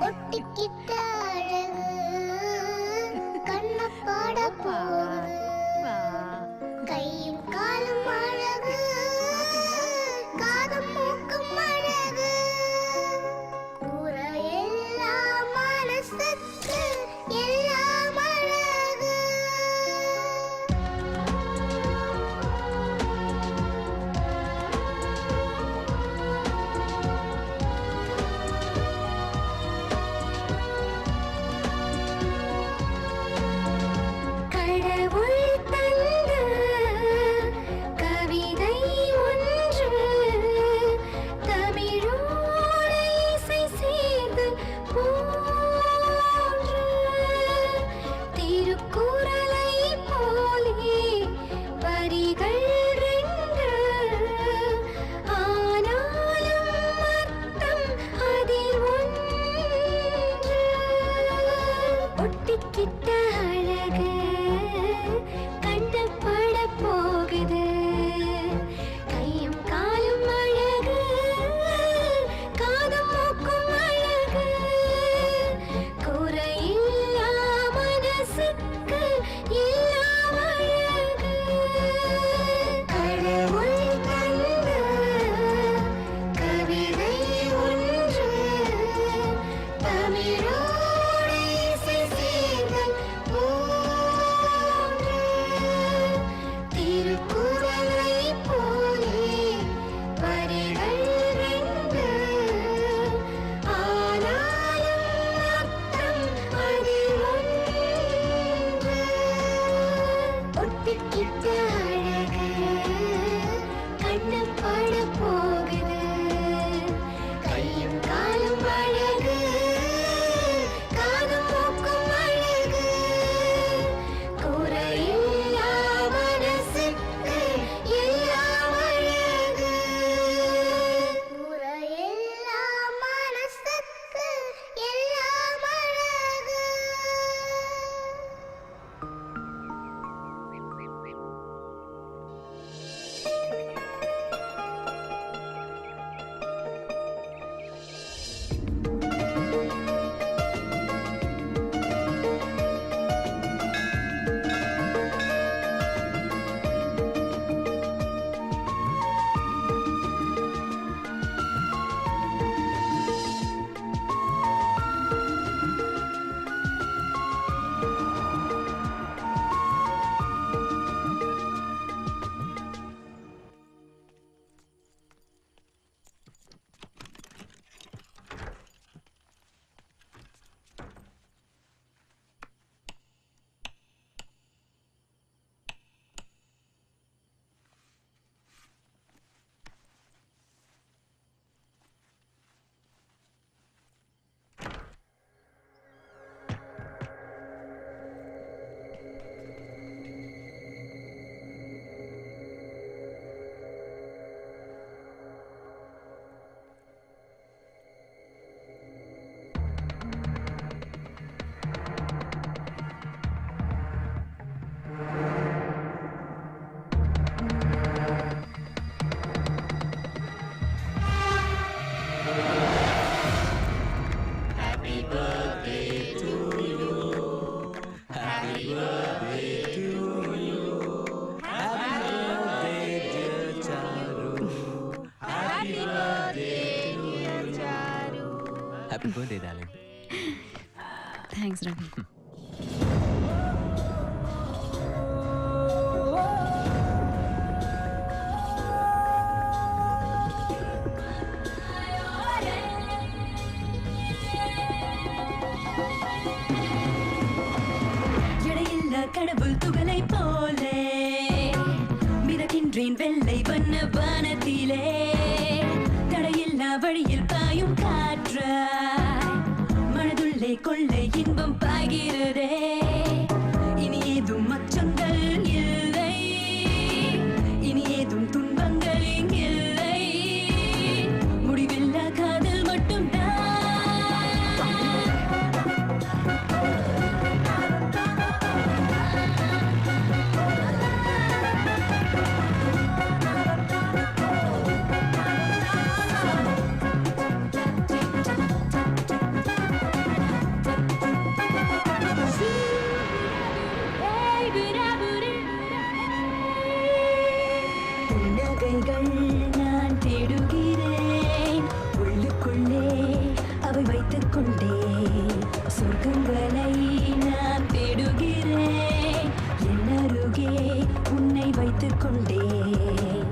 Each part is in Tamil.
ஒட்டிக்கிட்ட அழகு கண்ணப்பாட போகுது கையும் காலும் அழகு காதும் மூக்கும் அழகு கூற எல்லாம் மனசுக்கு எல்லாம் அழகு Happy birthday, darling. Thanks, Ravi. கடவுள் துகளை போலே மிதக்கின்றேன் வெள்ளை வண்ண வானத்திலே தடையில்லா வழியில் பாயும் காற்றாய் மனதுள்ளே கொள்ளை இன்பம் பாய்கிறதே இனி ஏதும் அச்சங்கள் இல்லை இனி ஏதும் துன்பங்கள் இல்லை முடிவில்லா காதல் மட்டும் நான் தேடுகிறேன் உள்ளுக்குள்ளே அவை வைத்துக் கொண்டேன் சொர்க்கங்களை நான் தேடுகிறேன் என் அருகே உன்னை வைத்துக் கொண்டேன்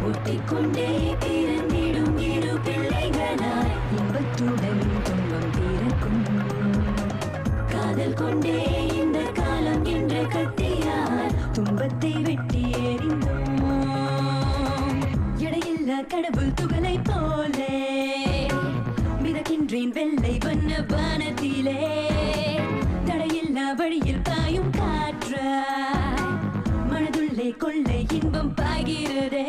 ஒட்டிக்கொண்டே பிறந்திடும் இரு பிள்ளைகளாய் இன்பத்துடன் துன்பம் பிறக்கும் காதல் கொண்டே இந்த காலம் என்ற கத்தியால் துன்பத்தை வெட்டி எறிந்தோம் கடவுள் துகளை போலே மிதக்கின்றேன் வெள்ளை வண்ண வானத்திலே தடையில்லா வழியில் பாயும் காற்றாய் மனதுள்ளே கொள்ளை இன்பம் பாய்கிறதே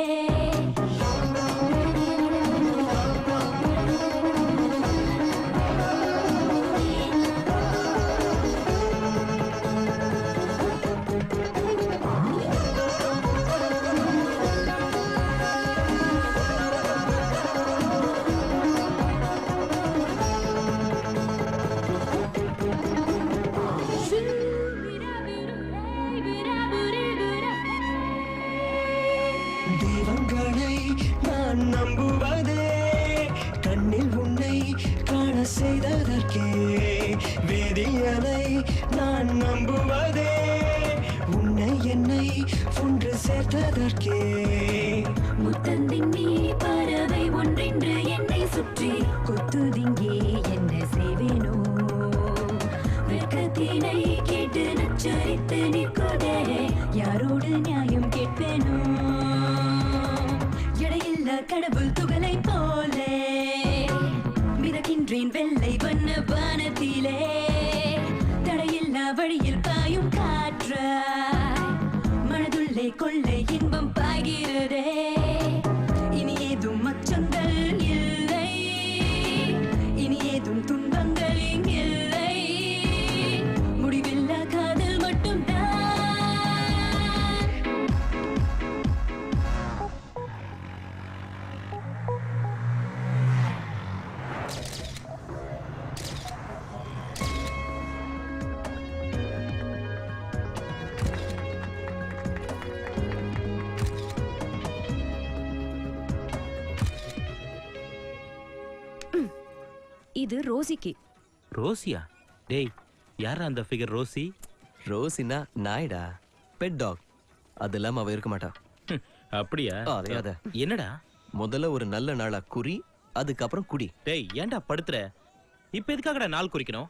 தெய்வங்களை நான் நம்புவதே கண்ணில் உன்னை காண செய்ததற்கே வேதியனை நான் நம்புவதே உன்னை என்னை ஒன்று சேர்த்ததற்கே முத்தந்தின் நீ பறவை ஒன்றென்று என்னை சுற்றி கொத்துதிங்கே என்ன செய்வேனோ வெட்கத்தினை கேட்டு நச்சரித்து நிற்குதே யாரோடு நியாயம் கேட்பேனோ எடையில்லா கடவுள் துகளை போலே மிதக்கின்றேன் வெள்ளை வண்ண வானத்திலே தடையில்லா வழியில் பாயும் காற்றாய் மனதுள்ளே கொள்ளை இன்பம் பாய்கிறதே இனி ஏதும் அச்சங்கள் இல்லை இனி ஏதும் துன்பங்கள் இல்லை முடிவில்லா காதல் மட்டும் இது ரோசிக்கு. ரோசியா? டேய், யாரா அந்த ஃபிகர் ரோசி? ரோசினா நாய்டா, பெட் டாக். அது இல்லாம அவ இருக்க மாட்டா. அப்படியா? அதே. என்னடா? முதல்ல ஒரு நல்ல நாளா குறி, அதுக்கப்புறம் குடி. டேய், ஏன்டா படுத்துற? இப்ப எதுக்காகடா நாள் குறிக்கணும்?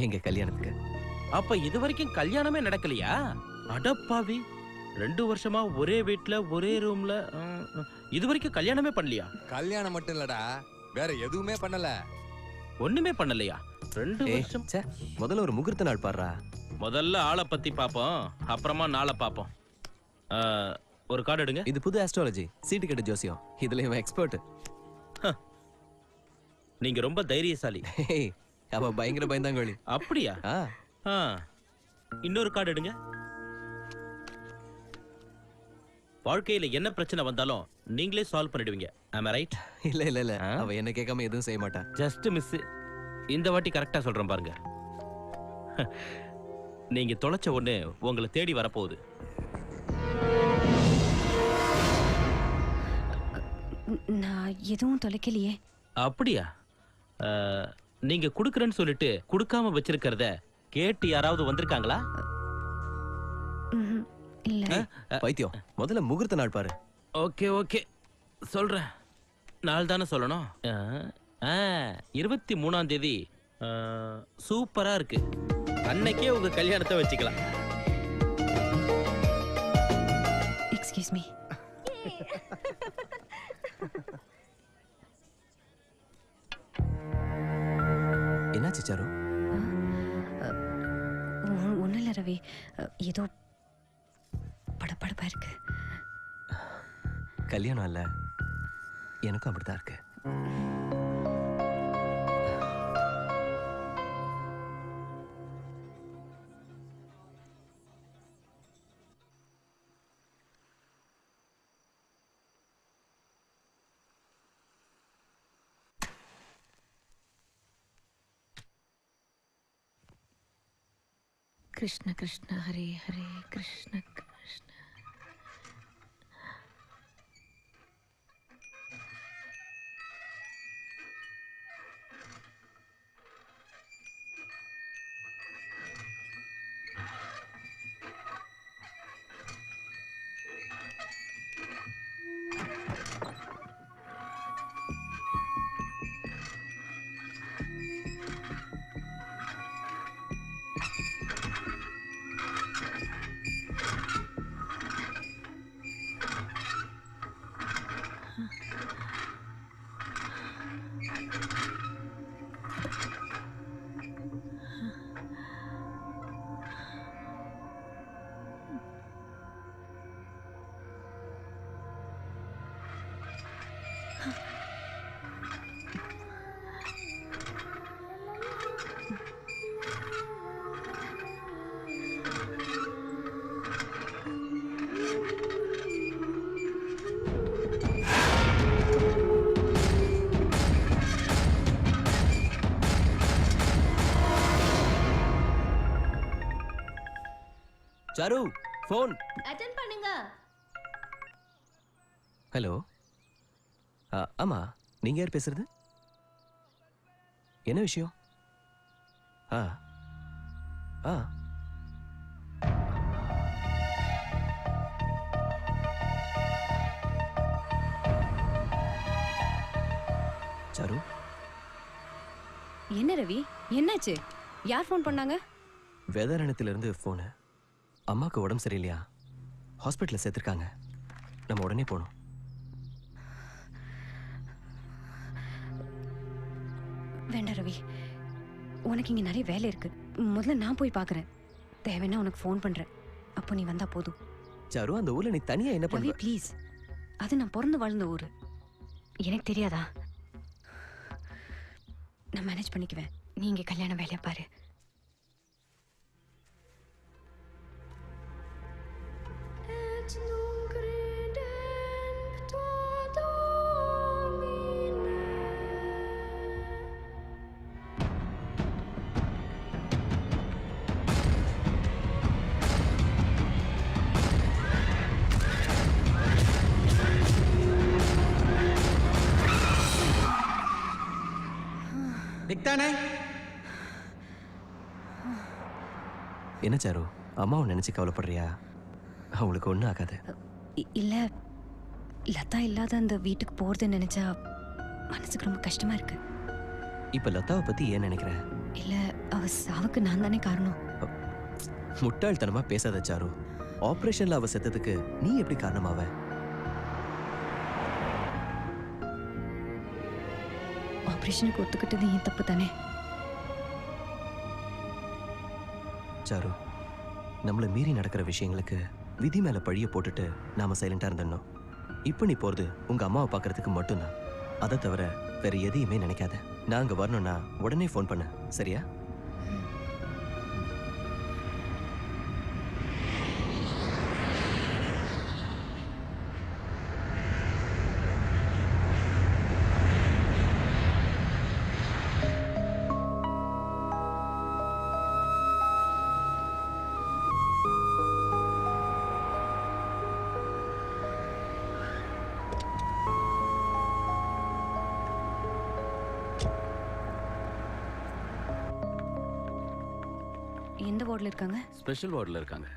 எங்க கல்யாணத்துக்கு. அப்ப இது வரைக்கும் கல்யாணமே நடக்கலையா? அடப்பாவி, 2 வருஷமா ஒரே வீட்ல ஒரே ரூம்ல இது வரைக்கும் கல்யாணமே பண்ணலையா? கல்யாணம் மட்டும் இல்லடா, வேற எதுவுமே பண்ணல. ஒண்ணுமே பண்ணலையா? 2 வருஷம். முதல்ல ஒரு முகூர்த்த நாள் பாடுறா. முதல்ல ஆளை பத்தி பாப்போம், அப்புறமா நாளை பாப்போம். ஒரு கார்டு எடுங்க. இது புது ஆஸ்ட்ராலஜி, சீட்டு கட்டு ஜோசியம். இதுல இவன் எக்ஸ்பர்ட். நீங்க ரொம்ப தைரியசாலி. அவ பயங்கர பயந்தாங்கோலி. அப்படியா? இன்னொரு கார்டு எடுங்க. வாழ்க்கையில என்ன பிரச்சனை வந்தாலும் நீங்களே சால்வ் பண்ணிடுவீங்க. am I right? இல்ல இல்ல இல்ல, அவ என்ன கேட்காம எதுவும் செய்ய மாட்டா. Just miss. இந்த வாட்டி கரெக்டா சொல்றேன் பாருங்க. நீங்க தொலைச்ச ஒண்ணு உங்களை தேடி வரப்போகுது. நான் எதுவும் தொலைக்கலையே. அப்படியா? நீங்க குடுக்கறேன்னு சொல்லிட்டு கொடுக்காம வச்சிருக்கிறத கேட்டு யாராவது வந்திருக்காங்களா? ம்ஹும். இல்ல பைத்தியம், முதல்ல முகூர்த்த நாள் பாரு. ஓகே ஓகே சொல்றேன். நாள் தானே சொல்லணும். 23ஆம் தேதி சூப்பரா இருக்கு. அன்னைக்கே உங்க கல்யாணத்தை வச்சுக்கலாம். Excuse me. என்னாச்சு சாரு? ஒன்றும் இல்லை ரவி, ஏதோ படபடப்பா இருக்கு. கல்யாணம் இல்ல, எனக்கும் அப்படித்தான் இருக்கு. கிருஷ்ண கிருஷ்ண ஹரே ஹரே கிருஷ்ண கிருஷ்ண. சாரு, ஃபோன். அட்டெண்ட் பண்ணுங்க. ஹலோ. ஆமா, நீங்க யார் பேசுறது? என்ன விஷயம்? ஆ ஆ சாரு, என்ன ரவி, என்னாச்சு? யார் ஃபோன் பண்ணாங்க? வேதாரண்யத்திலிருந்து ஃபோனு. அம்மாவுக்கு உடம்பு சரியில்லையா, ஹாஸ்பிட்டலில் சேர்த்துருக்காங்க. நம்ம உடனே போகணும். வேண்டாம் ரவி, உனக்கு இங்கே நிறைய வேலை இருக்கு. முதல்ல நான் போய் பார்க்குறேன். தேவைன்னா உனக்கு ஃபோன் பண்ணுறேன். அப்போ நீ வந்தா போதும். சாரு, அந்த ஊர்ல நீ தனியா என்ன ரவி பண்ணுவ? ப்ளீஸ், அது நான் பிறந்து வாழ்ந்த ஊர். எனக்கு தெரியாதா? நான் மேனேஜ் பண்ணிக்குவேன். நீ இங்கே கல்யாண வேலையை பாரு. என்ன சாரு, அம்மாவை நினைச்சு கவலைப்படுறியா? அவங்களுக்கு ஒன்றும் ஆகாது. இல்லை, லதா இல்லாத அந்த வீட்டுக்கு போகிறத நினச்சா மனசுக்கு ரொம்ப கஷ்டமா இருக்கு. இப்ப லதாவை பத்தி ஏன் நினைக்கிற? இல்லை, அவ சாவுக்கு நான் தானே காரணம். முட்டாள்தனமா பேசாத சாரு. ஆபரேஷன்ல அவ செத்ததுக்கு நீ எப்படி காரணமாவ? ஆப்ரேஷனுக்கு ஒத்துக்கிட்டது ஏன் தப்பு தானே? சாரு, நம்மளை மீறி நடக்கிற விஷயங்களுக்கு விதி மேல பழிய போட்டுட்டு நாம சைலண்டா இருந்தோம். இப்ப நீ போறது உங்க அம்மாவை பார்க்கறதுக்கு மட்டும்தான். அதை தவிர வேற எதையுமே நினைக்காத. நான் அங்க வரணும்னா உடனே ஃபோன் பண்ண, சரியா? வார்டில் இருக்காங்க? ஸ்பெஷல் வார்டில் இருக்காங்க.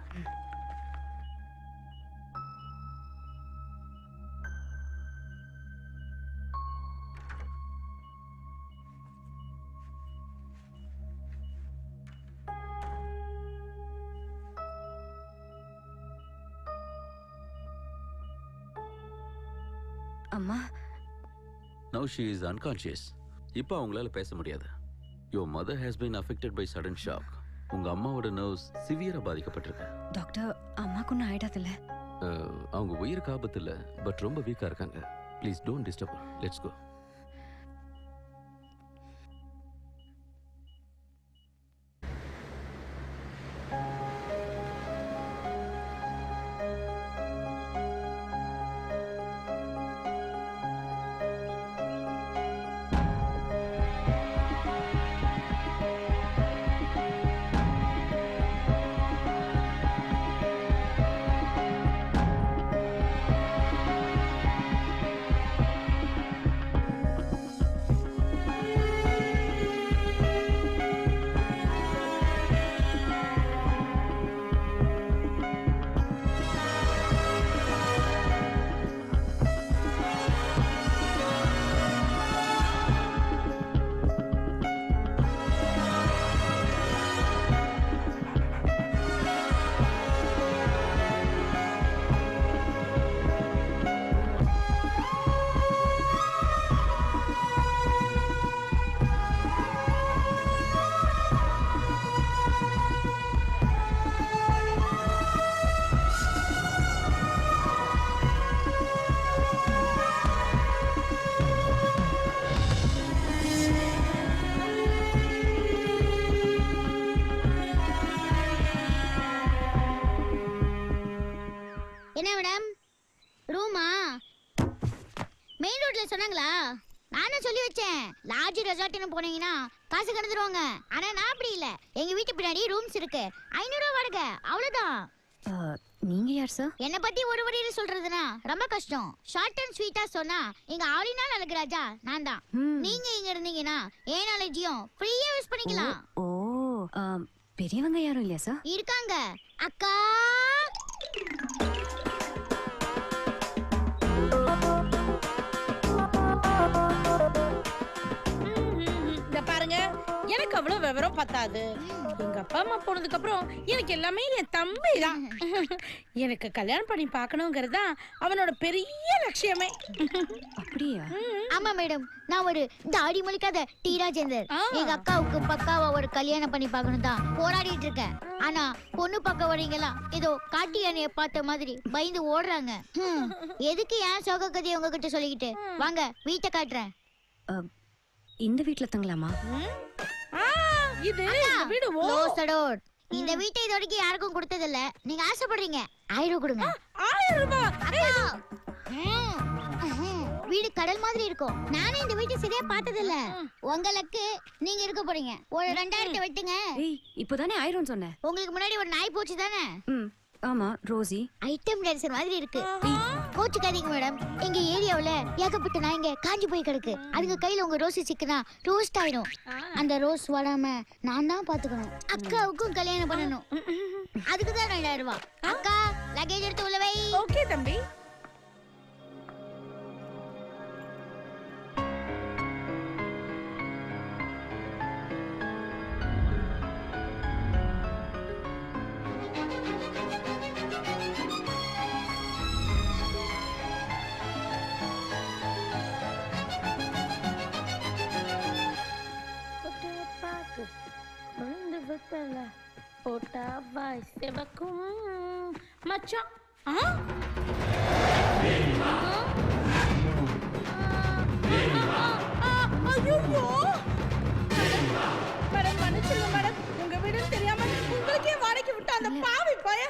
அம்மா, Now she is unconscious. இப்போ அவங்களால பேச முடியாது. Your mother has been affected by sudden shock. உங்க அம்மாவோட நர்வ்ஸ் சிவியரா பாதிக்கப்பட்டிருக்கு. டாக்டர் அம்மாக்கு ஒன்றும் ஆயிடாதுல்ல? அவங்க உயிருக்கு ஆபத்து இல்லை, பட் ரொம்ப வீக்கா இருக்காங்க. Please don't disturb. Let's go. என்ன மேடம், ரூமா மெயின் ரோட்ல சொன்னாங்களா? நானும் சொல்லி வச்சேன், லாட்ஜ் ரெசார்ட்னு போனீங்கன்னா காசு கடந்துருவாங்க. ஆனா நான் அப்படி இல்ல, எங்க வீட்டு பின்னாடி ரூம்ஸ் இருக்கு, 500 ரூபா வாடகை, அவ்வளவுதான். நீங்க யார் சார்? என்ன பத்தி ஒரு வரியில சொல்றதுன்னா ரொம்ப கஷ்டம். ஷார்ட் அண்ட் ஸ்வீட்டா சொன்னா எங்க ஆளினால் அழகுராஜா நான் தான். நீங்க இங்க இருந்தீங்கன்னா ஏன் நாலேஜையும் ஃப்ரீயா யூஸ் பண்ணிக்கலாம். ஓ, பெரியவங்க யாரும் இல்லையா சார்? இருக்காங்க. அக்கா இந்த பாருங்க, எனக்கு அவ்வளவு விவரம் பத்தாது. எங்க அப்பா அம்மா போனதுக்கு அப்புறம் எனக்கு எல்லாமே என் தம்பி தான். எனக்கு கல்யாணம் பண்ணி பார்க்கணுங்கிறது தான் அவனோட பெரிய லட்சியமே. அப்படியா? ஆமா மேடம், நான் ஒரு தாடி முழிக்காத டி ராஜேந்தர். எங்க அக்காவுக்கு பக்காவா ஒரு கல்யாணம் பண்ணி பார்க்கணும் தான் போராடிட்டு இருக்கேன். ஆனா பொண்ணு பார்க்க வரீங்களா ஏதோ காட்டி யானைய பார்த்த மாதிரி பயந்து ஓடுறாங்க. எதுக்கு ஏன் சோக கதையை உங்ககிட்ட சொல்லிக்கிட்டு? வாங்க வீட்டை காட்டுறேன். இந்த வீட்ல தங்கலாமா? இது வீடு. இந்த வீட்டை இது வரைக்கும் யாருக்கும் கொடுத்தது இல்ல. நீங்க ஆசைப்படுறீங்க, 1000 கொடுங்க. 1000 ரூபாய்? வீடு கடல் மாதிரி இருக்கும். நானே இந்த வீட்டை சரியா பார்த்தது இல்ல. உங்களுக்கு நீங்க இருக்க போறீங்க, ஒரு 2000 வெட்டுங்க. ஏய், இப்போதானே 1000 சொன்னேன். உங்களுக்கு முன்னாடி ஒரு நாய் போச்சு தானே? ஆமா, ரோசி. ஐட்டம் டான்சர் மாதிரி இருக்கு. கோச்சுக்காதீங்க மேடம், எங்க ஏரியாவுல ஏகப்பட்ட நாய்ங்க காஞ்சி போய் கிடக்கு. அதுங்க கையில உங்க ரோசி சிக்கனா ரோஸ்ட் ஆயிடும். அந்த ரோஸ் வராம நான் தான் பாத்துக்கணும். அக்காவுக்கும் கல்யாணம் பண்ணணும், அதுக்கு தான் 2000 ரூபாய். அக்கா லக்கேஜ் எடுத்து உள்ள வை. ஓகே தம்பி. போட்டா வாய் செவக்கும் மச்சான். மேடம் மன்னிச்சிருங்க மேடம், உங்க வீடுன்னு தெரியாம உங்களுக்கே வாடகைக்கு விட்டு அந்த பாவி பய.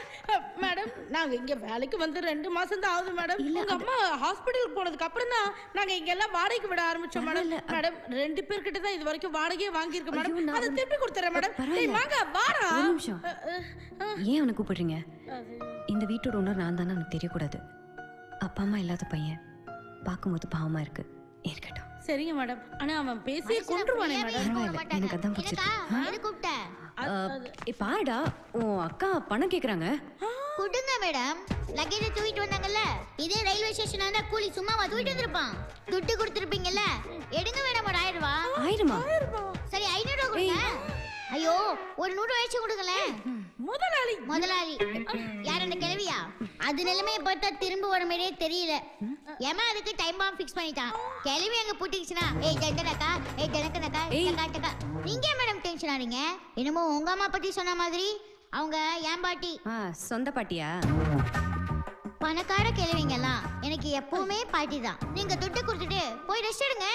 மேடம், நாங்க இங்க வேலைக்கு வந்து 2 மாசம் தான் ஆகுது மேடம். உங்க அம்மா ஹாஸ்பிடலுக்கு போனதுக்கு அப்புறம் தான் நாங்க இங்க எல்லாம் வாடகைக்கு விட ஆரம்பிச்சோம் மேடம். மேடம் 2 பேர்கிட்ட தான் இது வரைக்கும் வாடகையே வாங்கியிருக்கோம் மேடம். அதை திருப்பி கொடுத்துறேன் மேடம். வாங்க வாடா. ஒரு நிமிஷம். ஏன் அவனை கூப்பிடுறீங்க? இந்த வீட்டோட ஓனர் நான் தானே எனக்கு தெரியக்கூடாது. அப்பா அம்மா இல்லாத பையன், பார்க்கும்போது பாவமா இருக்கு. இருக்கட்டும். சரிங்க மேடம், ஆனா அவன் பேசியே கொன்றுவானே மேடம். பரவாயில்ல, எனக்கு அதான் பிடிச்சிருக்கு. கூப்பிட்ட பாருடா உன் அக்கா பணம் கேக்குறாங்க. கொடுங்க மேடம். லக்கேஜை தூக்கிட்டு வந்தாங்கல்ல, இதே ரயில்வே ஸ்டேஷன் இருந்தா கூலி சும்மாவா தூக்கிட்டு வந்திருப்பான். துட்டு கொடுத்துருப்பீங்கல்ல, எடுங்க மேடம் ஒரு 1000 ரூபாய். 1000மா? சரி 500 ரூபாய் கொடுங்க. ஐயோ ஒரு 100 வச்சு கொடுங்களேன். முதலாளி யார் அந்த கிழவியா? அது நிலைமையை பார்த்தா திரும்ப வர மாதிரியே தெரியல. ஏமா அதுக்கு டைம் பாம் ஃபிக்ஸ் பண்ணிட்டான். கிழவி அங்க பூட்டிச்சுனா ஏய் ஜண்டனக்கா ஏய் ஜனக்கனக்கா டக்கா. நீங்க மேடம் டென்ஷன் ஆறீங்க? என்னமோ உங்க அம்மா பத்தி சொன்ன மாதிரி. அவங்க ஏன் பாட்டி. சொந்த பாட்டியா? பணக்கார கிழவிங்கெல்லாம் எனக்கு எப்பவுமே பாட்டி தான். நீங்க துட்டு கொடுத்துட்டு போய் ரெஸ்ட் எடுங்க.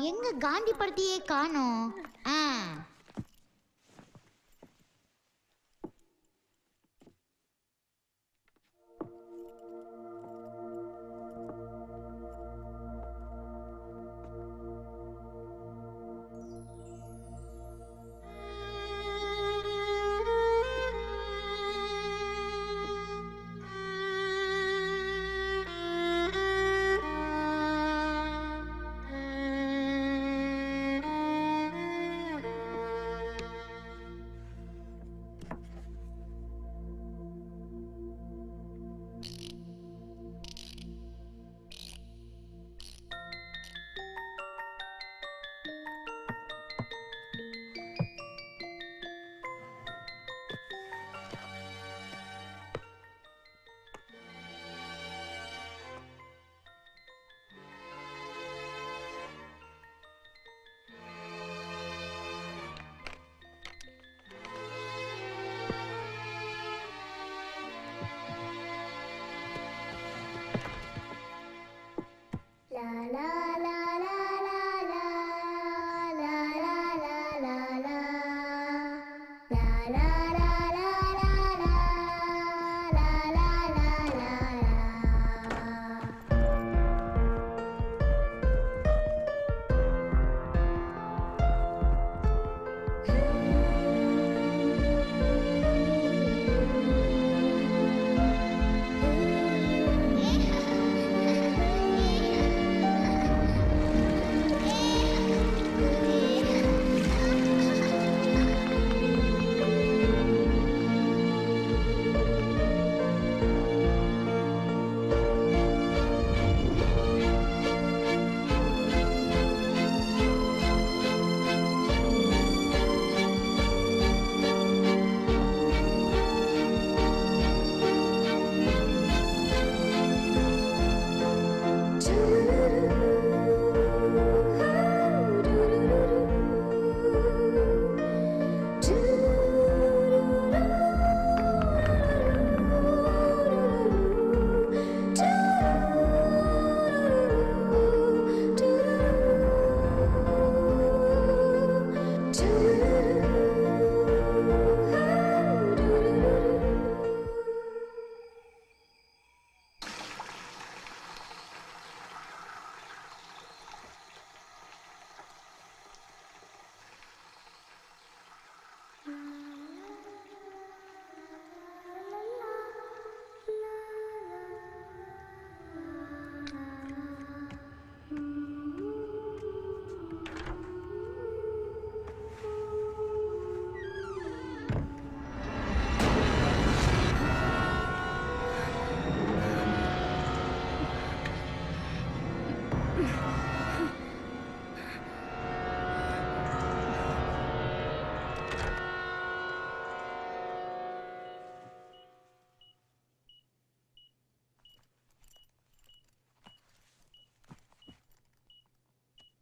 எங்க காந்தி படத்தையே காணோம்.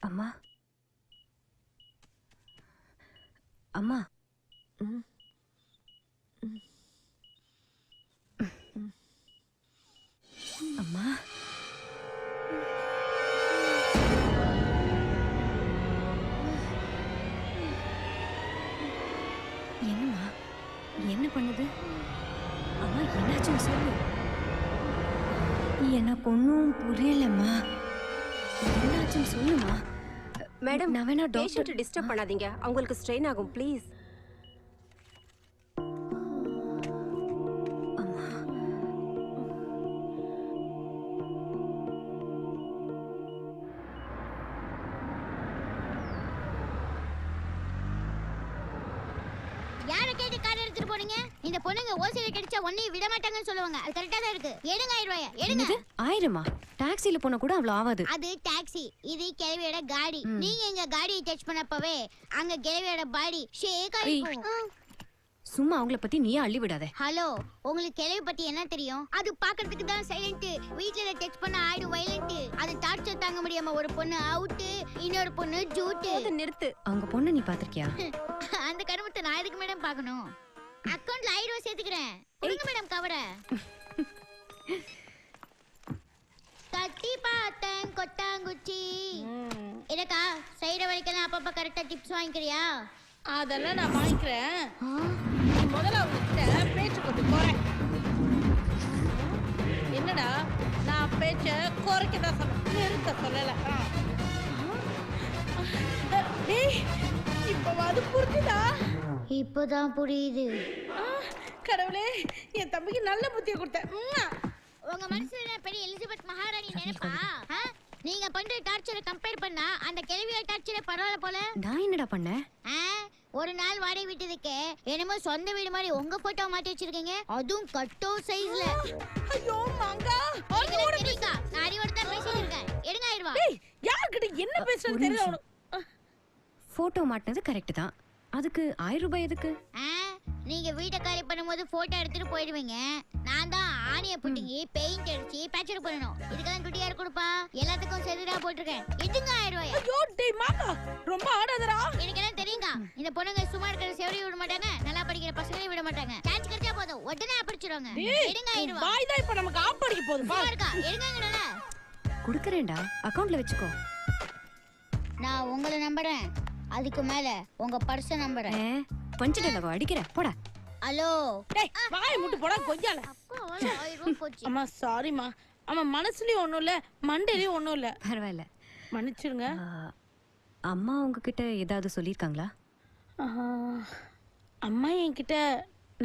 அம்மா அம்மா அம்மா என்னம்மா என்ன பண்ணுது? அம்மா என்னாச்சுன்னு சொல்லு. எனக்கு ஒன்றும் புரியலம்மா. என்னாச்சுன்னு சொல்லுமா. மேடம் நான் வேணா பேஷண்ட்டை டாக்டர் டிஸ்டர்ப் பண்ணாதீங்க, அவங்களுக்கு ஸ்ட்ரெயின் ஆகும் ப்ளீஸ். பொண்ணுங்க ஓசியில கிடைச்சா ஒன்னையும் விட மாட்டாங்கன்னு சொல்லுவாங்க. அது கரெக்டா தான் இருக்கு. எடுங்க 1000 ரூபாய எடுங்க. என்னது 1000மா? டாக்ஸில போனா கூட அவ்வளவு ஆகாது. அது டாக்ஸி, இது கிழவியோட காடி. நீங்க எங்க காடியை டச் பண்ணப்பவே அங்க கிழவியோட பாடி ஷேக் ஆயிடும். சும்மா அவங்கள பத்தி நீயே அள்ளி விடாத. ஹலோ, உங்களுக்கு கிழவி பத்தி என்ன தெரியும்? அது பாக்குறதுக்கு தான் சைலண்ட். வீட்ல டச் பண்ண ஆயிடும் வயலண்ட். அது டார்ச்சர் தாங்க முடியாம ஒரு பொண்ணு அவுட், இன்னொரு பொண்ணு ஜூட். நிறுத்து. அவங்க பொண்ணு நீ பாத்திருக்கியா? அந்த கருமத்தை நான் எதுக்கு மேடம் பார்க்கணும்? அக்கவுண்ட்ல 1000 ரூபாய் சேர்த்துக்கிறேன். கொடுங்க மேடம் கவர. தட்டி பார்த்தேன் கொட்டாங்குச்சி. எனக்கா சைட வரைக்கும் அப்பப்ப கரெக்டா டிப்ஸ் வாங்கிக்கிறியா? அதெல்லாம் நான் வாங்கிக்கிறேன். நீ முதல்ல அவங்ககிட்ட பேச்சு கொண்டு போறேன். என்னடா நான் பேச்ச குறைக்கதான் சொன்னேன், நிறுத்த சொல்லல. டேய், இப்ப அது புரிஞ்சுதா? இப்போதான் புரியுது. கடவுளே, என் தம்பிக்கு நல்ல புத்தியை கொடுத்தேன். உங்க மனசுல பெரிய எலிசபெத் மகாராணி நினைப்பா? நீங்க பண்ற டார்ச்சரை கம்பேர் பண்ணா அந்த கிழவியோட டார்ச்சரே பரவாயில்ல போல. நான் என்னடா பண்ணேன்? ஒரு நாள் வாடகை விட்டதுக்கு என்னமோ சொந்த வீடு மாதிரி உங்க போட்டோ மாட்டி வச்சிருக்கீங்க, அதுவும் கட்டோ சைஸ்ல. ஐயோ மங்கா, தெரியுங்க, நான் அறிவோட தான் பேசிட்டு இருக்கேன். எடுங்க 1000 ரூபாய். டேய், யார்கிட்ட என்ன பேசுறது தெரியல உனக்கு. போட்டோ மாட்டினது கரெக்ட் தான். அதுக்கு 1000 ரூபாய் எதுக்கு? நீங்க வீட்டை காலி பண்ணும்போது போட்டோ எடுத்துட்டு போயிடுவீங்க. நான் தான் ஆணிய புட்டிங்கி பெயிண்ட் அடிச்சு பேச்சர் பண்ணணும். இதுக்கெல்லாம் துட்டி யார் கொடுப்பா? எல்லாத்துக்கும் சரிடா போட்டிருக்கேன். எடுங்க 1000 ரூபாய். ஐயோ டேய் மாமா, ரொம்ப ஆடாதடா. எனக்கு எல்லாம் தெரியுங்க. இந்த பொண்ணுங்க சும்மா இருக்கிற செவரி விட மாட்டாங்க, நல்லா படிக்கிற பசங்களையும் விட மாட்டாங்க. சான்ஸ் கிடைச்சா போதும் உடனே அடிச்சிடுவாங்க. எடுங்க 1000 ரூபாய். வாய் தான் இப்ப நமக்கு ஆப்படிக்க போகுது. சும்மா இருக்கா? எடுங்கங்கடா. குடுக்கறேன்டா, அக்கவுண்ட்ல வெச்சுக்கோ. நான் உங்களை நம்புறேன், அதுக்கு மேல உங்க பர்ஸ நம்புறேன். பஞ்சிடலவா அடிக்கிற போடா. ஹலோ, டேய் வாய் மூட்டு போடா கொய்யால. அப்பா 1000 ரூபாய் போச்சு. அம்மா சாரிமா. அம்மா மனசுலயும் ஒண்ணும் இல்ல, மண்டையிலயும் ஒண்ணும் இல்ல. பரவாயில்ல. மன்னிச்சிருங்க. அம்மா உங்ககிட்ட ஏதாவது சொல்லியிருக்காங்களா? அம்மா என்கிட்ட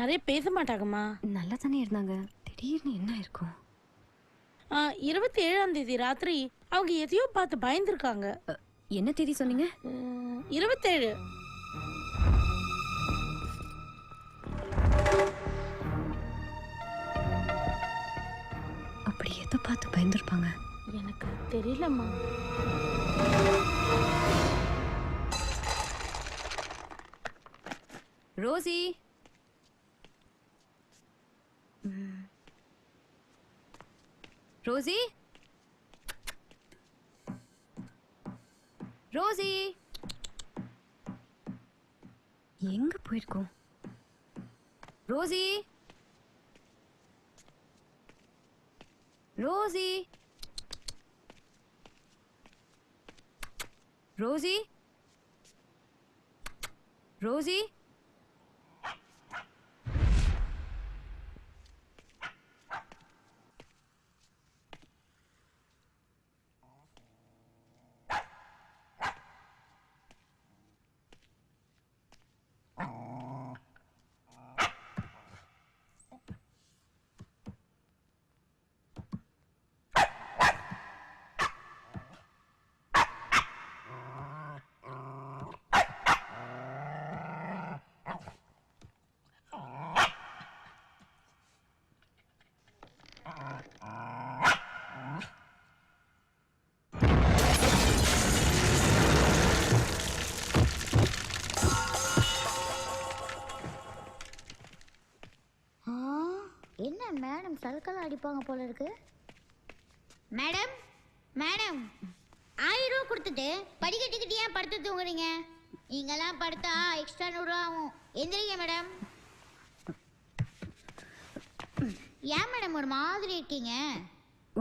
நிறைய பேச மாட்டாங்கம்மா. நல்லா தானே இருந்தாங்க, திடீர்னு என்ன இருக்கும்? 27ஆம் தேதி ராத்திரி அவங்க எதையோ பார்த்து பயந்துருக்காங்க. என்ன தேதி சொன்னீங்க? 27. அப்படி எதை பார்த்து பயந்துருப்பாங்க? எனக்கு தெரியலம்மா. ரோசி, ரோசி, ரோசி, எங்க போயிருக்கோம்? Rosie, Rosie, Rosie, Rosie. என்ன மேடம் சல்கலாம் அடிப்பாங்க போல இருக்கு. மேடம், மேடம் 1000 ரூபாய் கொடுத்துட்டு படிக்கட்டுக்கிட்டு ஏன் படுத்து தூங்குறீங்க? நீங்கெல்லாம் படுத்தா எக்ஸ்ட்ரா 100 ரூபா ஆகும். எந்திரிங்க மேடம். ஏன் மேடம் ஒரு மாதிரி இருக்கீங்க?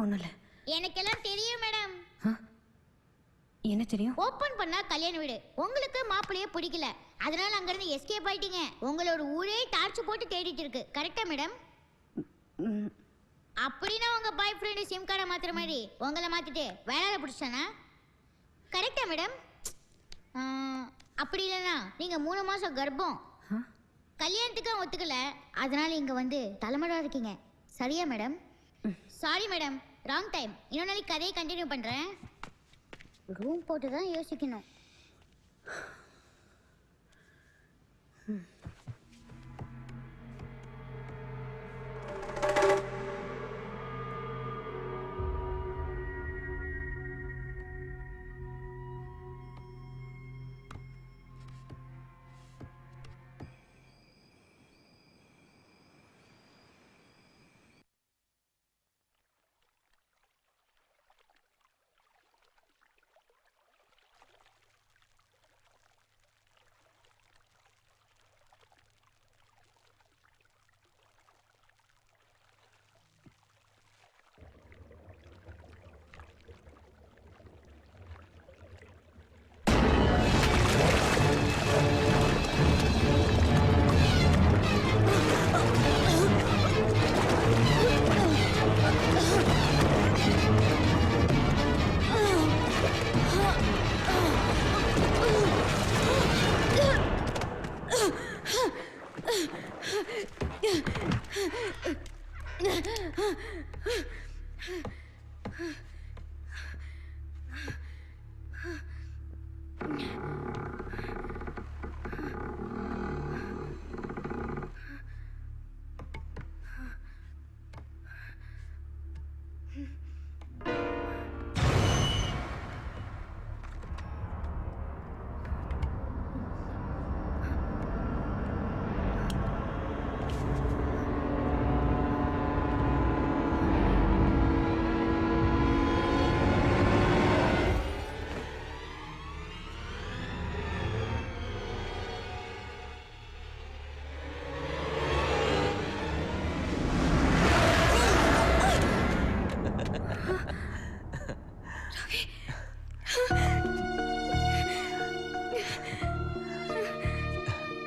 ஒன்றும் இல்லை. எனக்கெல்லாம் தெரியும் மேடம். என்ன தெரியும்? ஓப்பன் பண்ணா கல்யாண வீடு, உங்களுக்கு மாப்பிள்ளையே பிடிக்கல, அதனால அங்கிருந்து எஸ்கேப் ஆயிட்டீங்க. உங்களோட ஊரே டார்ச் போட்டு தேடிட்டு இருக்கு. கரெக்டா மேடம்? அப்படின்னா உங்க பாய் ஃப்ரெண்டு சிம் கார்டை மாத்துற மாதிரி உங்களை மாத்திட்டு வேலையில பிடிச்சானா? கரெக்டா மேடம்? அப்படி இல்லைன்னா நீங்க 3 மாசம் கர்ப்பம், கல்யாணத்துக்கு ஒத்துக்கல, அதனால இங்க வந்து தலைமடா இருக்கீங்க. சரியா madam? Sorry madam, wrong time. இன்னொரு நாளைக்கு கதையை கண்டினியூ பண்றேன். ரூம் போட்டு தான் யோசிக்கணும்.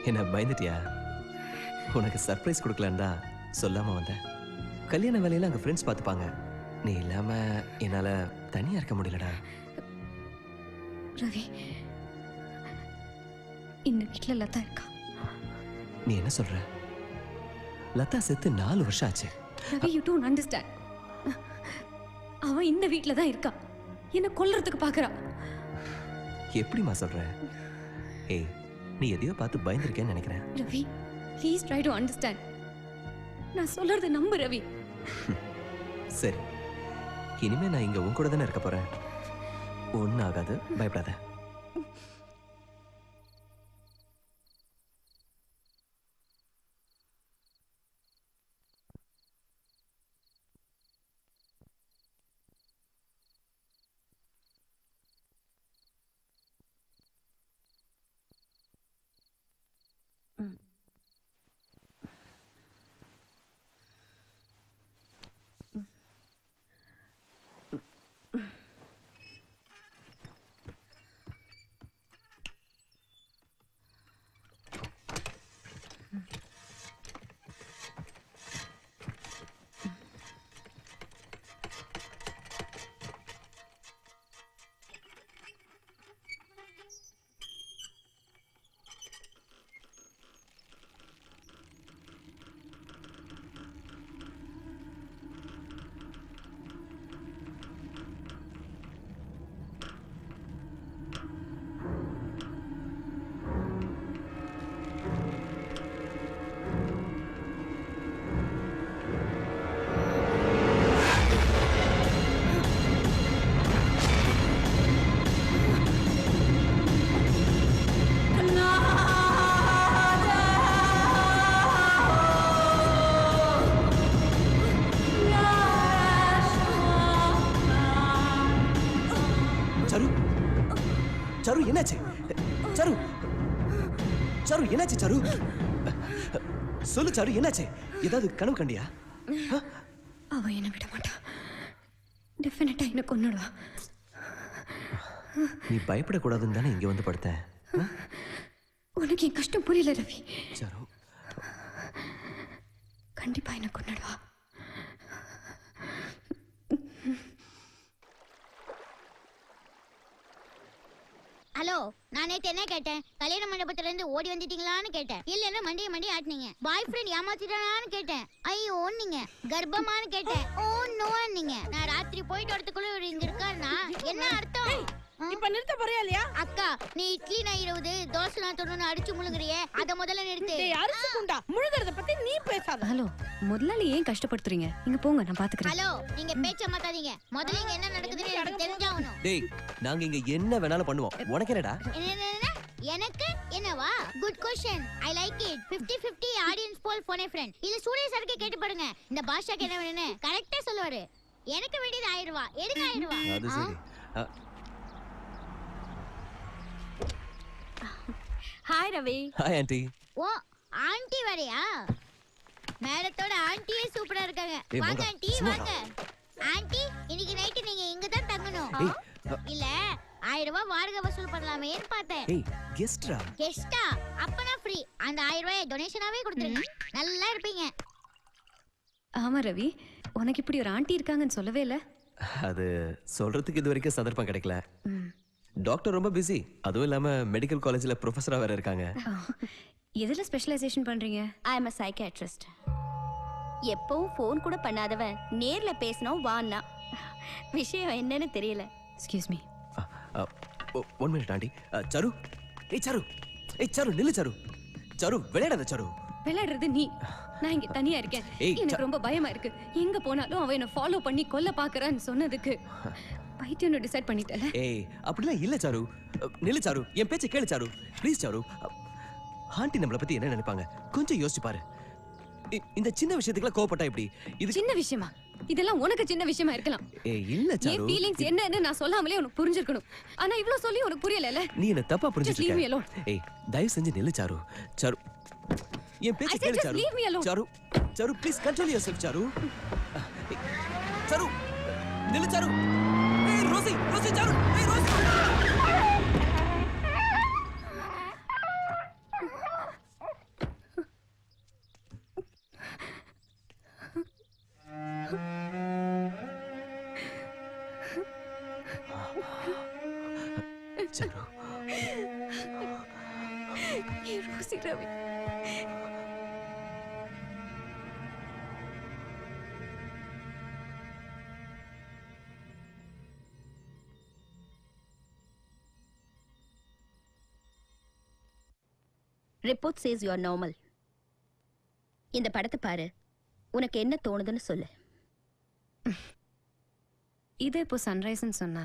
என்ன பயந்துட்டியா? உனக்கு சர்ப்ரைஸ் கொடுக்கலான்னு தான் சொல்லாம வந்தேன். கல்யாண வேலையில அங்க ஃப்ரெண்ட்ஸ் பார்த்துப்பாங்க. நீ இல்லாம என்னால தனியா இருக்க முடியலடா. ரவி, இந்த வீட்டில் லதா இருக்கா. நீ என்ன சொல்ற? லதா செத்து 4 வருஷம் ஆச்சு. Ravi, you don't understand. அவன் இந்த வீட்டில் தான் இருக்கா. என்ன கொல்றதுக்கு பார்க்கறா. எப்படிமா சொல்ற? ஏய், நீ எதையோ பார்த்து பயந்துருக்கேன்னு நினைக்கிறேன். Ravi, please try to understand. நான் சொல்றது நம்பு ரவி. சரி, இனிமே நான் இங்க உன் கூட தானே இருக்க போறேன். ஒன்னும் ஆகாது, பயப்படாத. சரு, என்னாச்சு? சரு, சரு, என்னாச்சு? சரு, சொல்லு சரு, என்னாச்சு? ஏதாவது கனவு கண்டியா? அவ என்ன விட மாட்டா. டெஃபினட்டா என்ன கொன்னுடுவா. நீ பயப்படக்கூடாதுன்னு தானே இங்க வந்து படுத்தேன். உனக்கு என் கஷ்டம் புரியல ரவி. சரு, கண்டிப்பா என்ன கொன்னுடுவா. ஹலோ, நான் நேத்து என்ன கேட்டேன்? கல்யாண மண்டபத்துல இருந்து ஓடி வந்துட்டீங்களான்னு கேட்டேன். இல்லன்னா மண்டிய ஆட்டினீங்க. பாய் ஃப்ரெண்ட் ஏமாத்திட்டானான்னு கேட்டேன். ஐயோ நீங்க கர்ப்பமான்னு கேட்டேன். ஓ நோ நீங்க. நான் ராத்திரி போயிட்டு வரதுக்குள்ள இவர் இங்க இருக்காருன்னா என்ன அர்த்தம்? இப்ப நிறுத்த போறியா இல்லையா? அக்கா, நீ இட்லி நான் 20 தோசை நான் 90 அடிச்சு முழுங்குறியே, அத முதல்ல நிறுத்து. டேய், அரிசி குண்டா, முழுங்கறத பத்தி நீ பேசாத. ஹலோ, முதலாளி ஏன் கஷ்டப்படுத்துறீங்க? இங்க போங்க, நான் பாத்துக்கிறேன். ஹலோ, நீங்க பேச்ச மாத்தாதீங்க. முதல்ல இங்க என்ன நடக்குதுன்னு எனக்கு தெரிஞ்சாகணும். டேய், நாங்க இங்க என்ன வேணாலும் பண்ணுவோம். உனக்கு என்னடா? எனக்கு என்னவா? Good question. I like it. 50-50 audience poll phone a friend. இல்ல சூரிய சருக்கு கேட்டு பாருங்க. இந்த பாஷாக்கு என்ன வேணும்னு கரெக்ட்டா சொல்லுவாரு. எனக்கு வேண்டியது 1000 ரூபாய். எடுங்க 1000 ரூபாய். அது சரி. Hi Ravi. Hi aunty. Oh, aunty வரையா? மேடத்தோட ஆன்ட்டியே சூப்பரா இருக்காங்க. ஏய், வாங்க மங்கா, ஆன்ட்டி, சும்மா வாங்க. ஆன்ட்டி, இன்னைக்கு நைட் நீங்க இங்க தான் தங்கணும். ஏய், இல்ல 1000 ரூபாய் வாடகை வசூல் பண்ணலாமேன்னு பார்த்தேன். ஏய், கெஸ்ட்ரா. கெஸ்டா? அப்பனா ஃப்ரீ. அந்த 1000 ரூபாய் டொனேஷனாவே கொடுத்துருங்க. நல்லா இருப்பீங்க. ஆமா ரவி, உனக்கு இப்படி ஒரு ஆண்டி இருக்காங்கன்னு சொல்லவே இல்ல. அது சொல்றதுக்கு இது வரைக்கும் சந்தர்ப்பம் கிடைக்கல. டாக்டர் ரொம்ப பிஸி. அதுவும் இல்லாம மெடிக்கல் காலேஜ்ல ப்ரொஃபஸரா வேற இருக்காங்க. எதுல ஸ்பெஷலைசேஷன் பண்றீங்க? I am a psychiatrist. எப்பவும் ஃபோன் கூட பண்ணாதவன் நேர்ல பேசணும் வான்னா விஷயம் என்னன்னு தெரியல. Excuse me. One minute aunty. Saru, ஏய் சரு நில்லு சரு. சரு விளையாடாத சரு. விளையாடுறது நீ. நான் இங்க தனியா இருக்கேன். ஏய், எனக்கு ரொம்ப பயமா இருக்கு. எங்க போனாலும் அவன் என்ன ஃபாலோ பண்ணி கொல்ல பாக்குறான்னு சொன்னதுக்கு பைத்தியம்னு டிசைட் பண்ணிட்டல. ஏய் அப்படிலாம் இல்ல சாரு. நில்லு சாரு, என் பேச்சை கேளு சாரு. Please sir. ஆண்டி நம்மளை பத்தி என்ன நினைப்பாங்க கொஞ்சம் யோசிச்சு பாரு. இந்த சின்ன விஷயத்துக்குலாம் கோவப்பட்டா எப்படி? இது சின்ன விஷயமா? இதெல்லாம் உனக்கு சின்ன விஷயமா இருக்கலாம். ஏய் இல்ல என் சாரு. ஃபீலிங்ஸ் என்னன்னு நான் சொல்லாமலே உனக்கு புரிஞ்சிருக்கணும். ஆனா இவ்ளோ சொல்லி உனக்கு புரியலல. நீ என்ன தப்பா Just leave me alone. புரிஞ்சிருக்க. ஏய் தயவு செஞ்சு நில்லு சாரு. சாரு என் பேச்சை I said கேளு just Charu. leave me alone. Charu Charu please control yourself Charu. Charu நில்லு சாரு. ஏய் ரோசி சாரு. ஏய் ரோசி. சாரு. ஏ Rosie Ravi. Report says you are normal. இந்த படத்தை பாரு, உனக்கு என்ன தோணுதுன்னு சொல்லு. இதே இப்போ சன்ரைஸ்ன்னு சொன்னா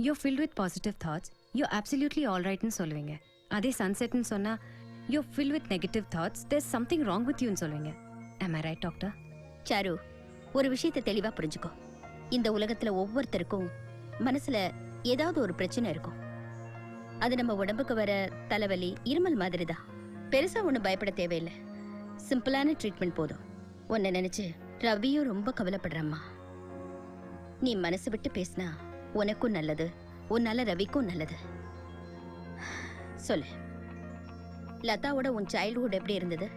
you're filled with positive thoughts, you're absolutely all rightன்னு சொல்லுவீங்க. அதே சன்செட்னு சொன்னா you're filled with negative thoughts, there's something wrong with youன்னு சொல்லுவீங்க. Am I right, doctor? Charu, ஒரு விஷயத்தை தெளிவா புரிஞ்சுக்கோ. இந்த உலகத்துல ஒவ்வொருத்தருக்கும் மனசுல ஏதாவது ஒரு பிரச்சனை இருக்கும். அது நம்ம உடம்புக்கு வர தலைவலி, இருமல் மாதிரி தான். பெருசா ஒண்ணு பயப்பட தேவையில்லை. சிம்பிளான ட்ரீட்மெண்ட் போதும். உன்னை நினைச்சு ரவியும் ரொம்ப கவலைப்படுறம்மா. நீ மனசு விட்டு பேசினா உனக்கும் நல்லது, உன்னால ரவிக்கும் நல்லது. சொல்லு, லதாவோட உன் சைல்ட்ஹுட் எப்படி இருந்தது?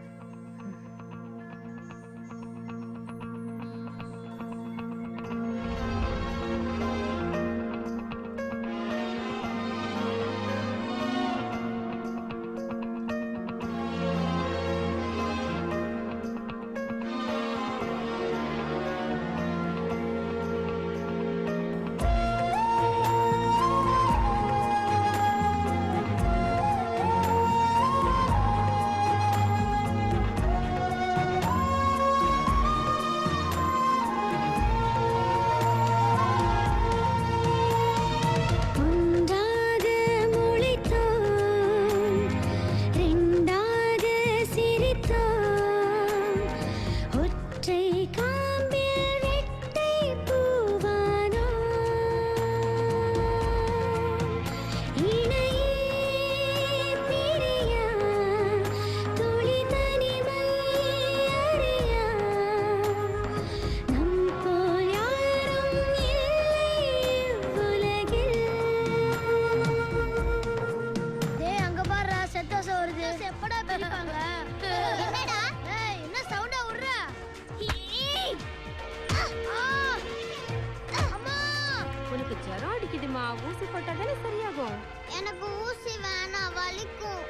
ஊசி போட்டாதானே சரியாகும். எனக்கு ஊசி வேணாம், வலிக்கும்.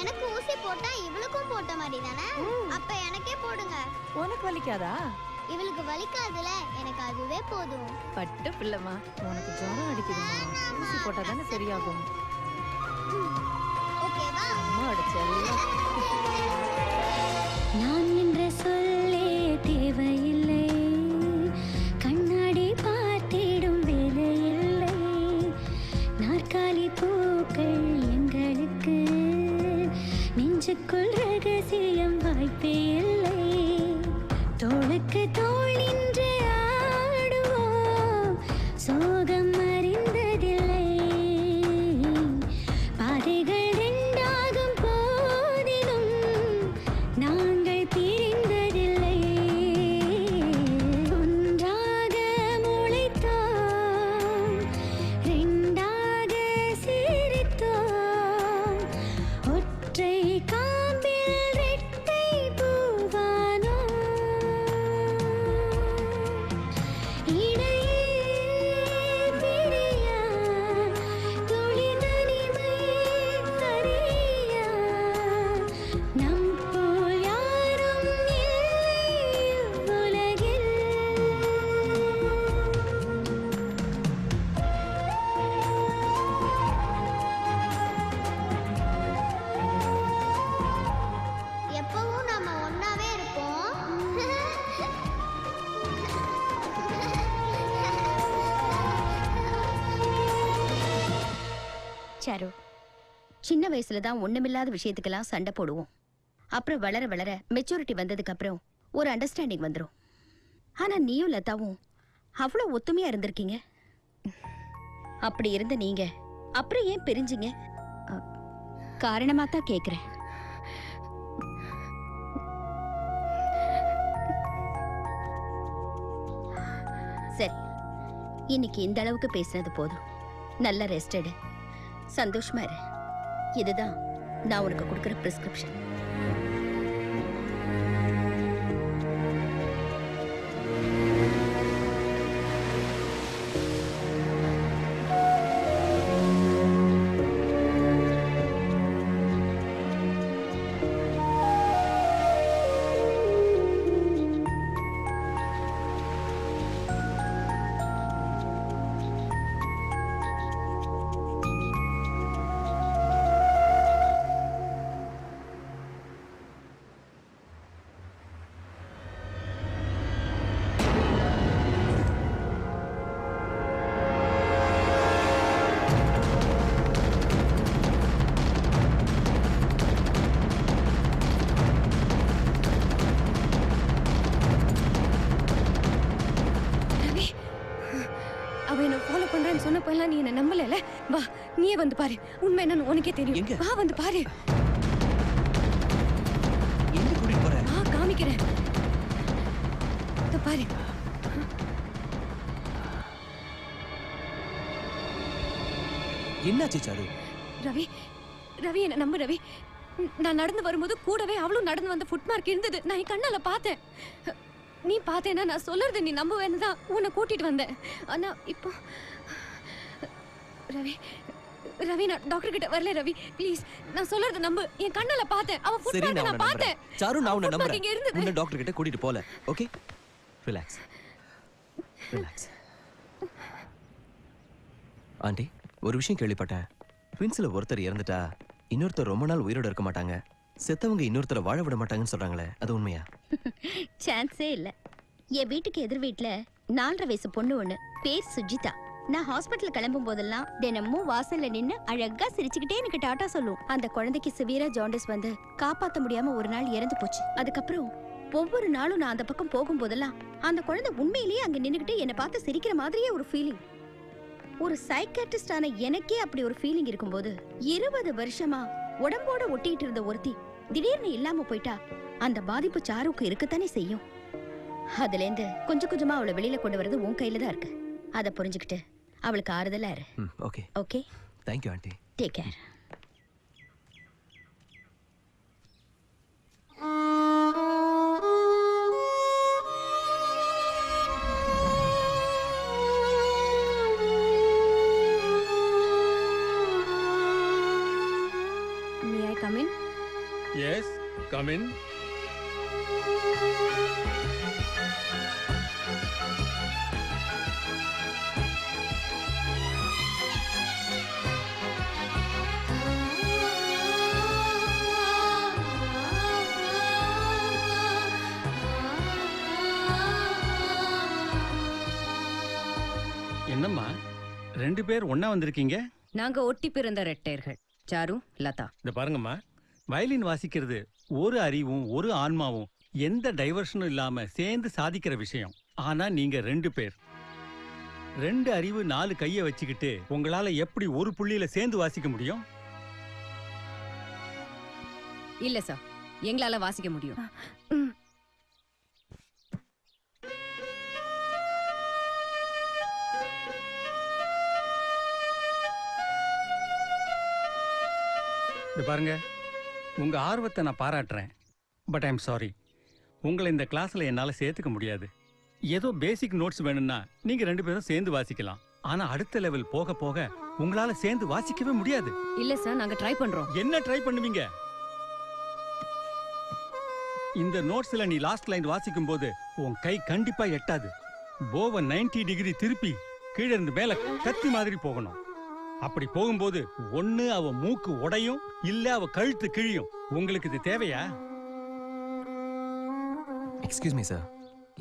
எனக்கு ஊசி போட்டா இவளுக்கும் போட்ட மாதிரி தானே? அப்ப எனக்கே போடுங்க. உனக்கு வலிக்காதா? இவளுக்கு வலிக்காதுல, எனக்கு அதுவே போதும். பட்டு பிள்ளைமா, உனக்கு ஜுரம் அடிக்குதுமா, ஊசி போட்டாதானே சரியாகும். ஓகேவா? அம்மா அடிச்செல்லாம் நான் என்ற சொல்லே தேவையில்லை, கண்ணாடி பார்த்திடும் வேலையில்லை, நாற்காலி பூக்கள் எங்களுக்கு, நெஞ்சுக்குள் ரகசியம் வாய்ப்பே இல்லை, தோளுக்கு தோள் நின்று ஆடுவோம், சோகம் அறிந்ததில்லை, பாதைகள் ரெண்டாகும் போதிலும் நாங்கள் பிரிந்ததில்லை, ஒன்றாக முளைத்தோம், ரெண்டாக சிரித்தோம், ஒற்றை காம்பில் ரெட்டை பூவானோம். சாரு, சின்ன வயசுல தான் ஒண்ணுமில்லாத விஷயத்துக்கெல்லாம் சண்டை போடுவோம். அப்புறம் வளர வளர மெச்சூரிட்டி வந்ததுக்கு அப்புறம் ஒரு அண்டர்ஸ்டாண்டிங் வந்துடும். ஆனா நீயும் லதாவும் அவ்வளோ ஒத்துமையா இருந்திருக்கீங்க. அப்படி இருந்த நீங்க அப்புறம் ஏன் பிரிஞ்சிங்க? காரணமா தான் கேக்குறேன். சரி, இன்னைக்கு இந்த அளவுக்கு பேசினது போதும். நல்ல ரெஸ்ட் எடு, சந்தோஷமா இரு. இதுதான் நான் உனக்கு கொடுக்குற பிரிஸ்கிரிப்ஷன். ரவி, அவ என்ன ஃபாலோ பண்றேன்னு சொன்னப்பெல்லாம் நீ என்ன நம்பல. வா, நீயே வந்து பாரு. உண்மை என்னன்னு உனக்கே தெரியும். எங்க? வா, வந்து பாரு. எங்க கூட்டிட்டு போற? வா, காமிக்கிறேன். இதோ பாரு. என்னாச்சு சாரு? ரவி, ரவி என்ன நம்பு ரவி. நான் நடந்து வரும்போது கூடவே அவளும் நடந்து வந்த ஃபுட்மார்க் இருந்தது. நான் என் கண்ணால பார்த்தேன். நீ பார்த்தேன்னா நான் சொல்றது நீ நம்புவேன்னு தான் உன்னை கூட்டிட்டு வந்தேன். ஆனா இப்போ ரவி, ரவி நான் டாக்டர் கிட்ட வரல ரவி. ப்ளீஸ், நான் சொல்றது நம்பு. என் கண்ணால பார்த்தேன். அவ சரி, ஃபுட்மார்க் நான் நான் உன்னை பார்த்தேன். நம்புறேன். சாரு, நான் உன்னை footmark நம்புறேன். இங்க இருந்தது. உன்னை டாக்டர் கிட்ட கூட்டிட்டு போல. Okay, relax, relax. ஆண்டி, ஒரு விஷயம் கேள்விப்பட்டேன். ட்வின்ஸ்ல ஒருத்தர் இறந்துட்டா இன்னொருத்தர் ரொம்ப நாள் உயிரோட இருக்க மாட்டாங்க. செத்தவங்க இன்னொருத்தரை வாழ விட மாட்டாங்கன்னு சொல்றாங்களே, அது உண்மையா? சான்ஸே இல்ல. என் வீட்டுக்கு எதிர் வீட்டுல 4.5 வயசு பொண்ணு ஒண்ணு, பேர் சுஜிதா. நான் ஹாஸ்பிட்டல் கிளம்பும் போதெல்லாம் தினமும் வாசல்ல நின்னு அழகா சிரிச்சுக்கிட்டே எனக்கு டாட்டா சொல்லும். அந்த குழந்தைக்கு சிவியரா ஜாண்டிஸ் வந்து காப்பாத்த முடியாம ஒரு நாள் இறந்து போச்சு. அதுக்கப்புறம் ஒவ்வொரு நாளும் நான் அந்த பக்கம் போகும்போதெல்லாம் அந்த குழந்தை உண்மையிலேயே அங்க நின்னுக்கிட்டு என்னை பார்த்து சிரிக்கிற மாதிரியே ஒரு ஃபீலிங். ஒரு சைக்காட்ரிஸ்டான எனக்கே அப்படி ஒரு ஃபீலிங் இருக்கும்போது 20 வருஷமா உடம்போட ஒட்டிட்டு இருந்த ஒருத்தி திடீர்னு இல்லாம போயிட்டா அந்த பாதிப்பு சாருக்கு இருக்கத்தானே செய்யும். அதுல இருந்து கொஞ்சம் கொஞ்சமா அவளை வெளியில கொண்டு வரது உன் கையில தான் இருக்கு. அதை புரிஞ்சுக்கிட்டு அவளுக்கு ஆறுதலா இரு. Okay, okay, thank you aunty. Take care. May I come in? Yes, come in. என்னம்மா 2 பேர் ஒண்ணா வந்திருக்கீங்க? நாங்க ஒட்டி பிறந்த ரெட்டையர்கள், சாரு, லதா. இந்த பாருங்கம்மா, வயலின் வாசிக்கிறது ஒரு அறிவும் ஒரு ஆன்மாவும் எந்த டைவர்ஷனும் இல்லாம சேர்ந்து சாதிக்கிற விஷயம். ஆனா நீங்க 2 பேர் 2 அறிவு 4 கைய வச்சுக்கிட்டு உங்களால எப்படி ஒரு புள்ளியில சேர்ந்து வாசிக்க முடியும்? இல்ல சார், எங்களால வாசிக்க முடியும். இந்த பாருங்க, உங்க ஆர்வத்தை நான் பாராட்டுறேன். பட் ஐம் சாரி, உங்களை இந்த கிளாஸ்ல என்னால சேர்த்துக்க முடியாது. ஏதோ பேசிக் நோட்ஸ் வேணும்னா நீங்க 2 பேரும் சேர்ந்து வாசிக்கலாம். ஆனா அடுத்த லெவல் போக போக உங்களால சேர்ந்து வாசிக்கவே முடியாது. இல்ல சார், நாங்க ட்ரை பண்றோம். என்ன ட்ரை பண்ணுவீங்க? இந்த நோட்ஸ்ல நீ லாஸ்ட் லைன் வாசிக்கும் போது உன் கை கண்டிப்பா எட்டாது. போவ 90 டிகிரி திருப்பி கீழே இருந்து மேல கத்தி மாதிரி போகணும். அப்படி போகும்போது ஒண்ணு அவ மூக்கு உடையும், இல்ல அவ கழுத்து கிழியும். உங்களுக்கு இது தேவையா? எக்ஸ்கியூஸ் மீ சார்,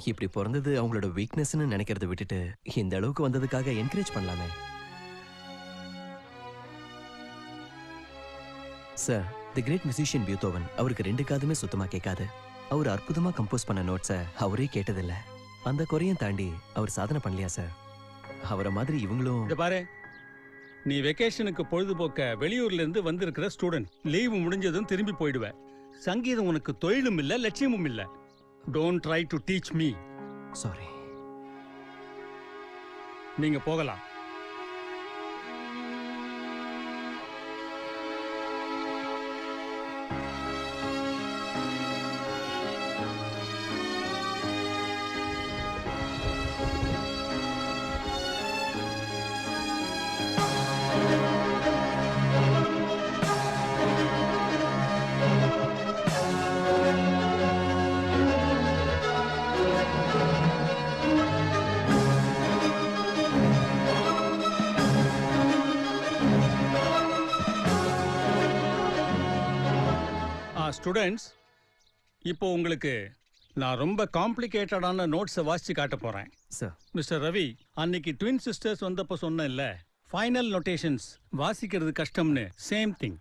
இப்படி பிறந்தது அவங்களோட வீக்னஸ்னு நினைக்கிறத விட்டுட்டு இந்த அளவுக்கு வந்ததுக்காக என்கரேஜ் பண்ணலாமே. சார் தி கிரேட் மியூசிஷியன் பியூத்தோவன் அவருக்கு 2 காதுமே சுத்தமா கேட்காது. அவர் அற்புதமா கம்போஸ் பண்ண நோட்ஸை அவரே கேட்டதில்ல. அந்த குறையும் தாண்டி அவர் சாதனை பண்ணலையா சார்? அவரை மாதிரி இவங்களும். இத பாரு, நீ வெக்கேஷனுக்கு பொழுதுபோக்க வெளியூர்ல இருந்து வந்திருக்கிற ஸ்டூடெண்ட். லீவு முடிஞ்சதும் திரும்பி போயிடுவ. சங்கீதம் உனக்கு தொழிலும் இல்ல, லட்சியமும் இல்ல. Don't try to teach me. Sorry. நீங்க போகலாம். ஸ்டூடெண்ட்ஸ், இப்போ உங்களுக்கு நான் ரொம்ப காம்ப்ளிகேட்டடான நோட்ஸை வாசிச்சு காட்ட போறேன். சார் மிஸ்டர் ரவி, அன்னைக்கு ட்வின் சிஸ்டர்ஸ் வந்தப்போ சொன்னேன்ல, ஃபைனல் நோட்டேஷன்ஸ் வாசிக்கிறது கஷ்டம்னு. Same thing.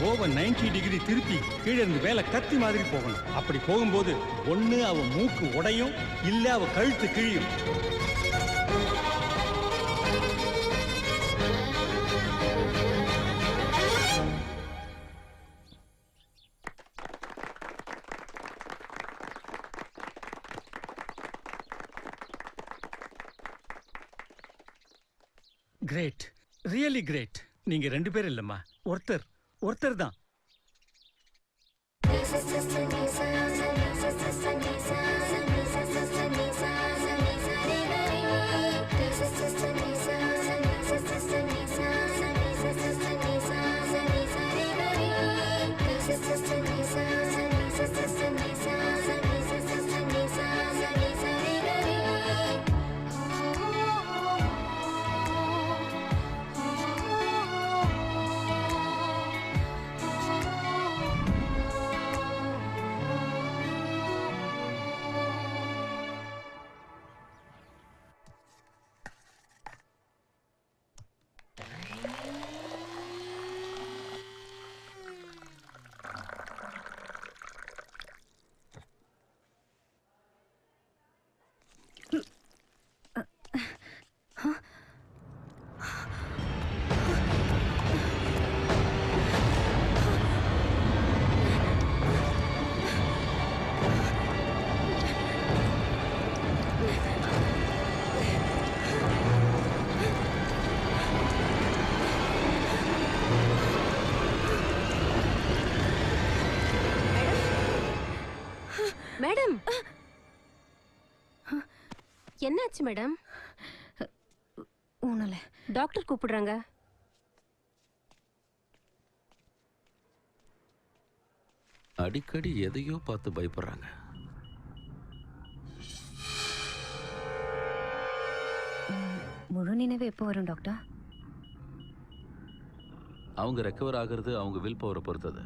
ஓவர் 90 டிகிரி திருப்பி கீழே இருந்து வேலை கத்தி மாதிரி போகணும். அப்படி போகும்போது ஒண்ணு அவ மூக்கு உடையும், இல்ல அவ கழுத்து கிழியும். Great, really great. நீங்க 2 பேர் இல்லம்மா, ஒருத்தர் தான். மேடம், என்னாச்சு மேடம்? ஒண்ணுல டாக்டர் கூப்பிடுறாங்க. அடிக்கடி எதையோ பார்த்து பயப்படுறாங்க. முழு நினைவு எப்போ வரும் டாக்டர்? அவங்க ரெக்கவர் ஆகிறது அவங்க வில் பவரை பொறுத்தது.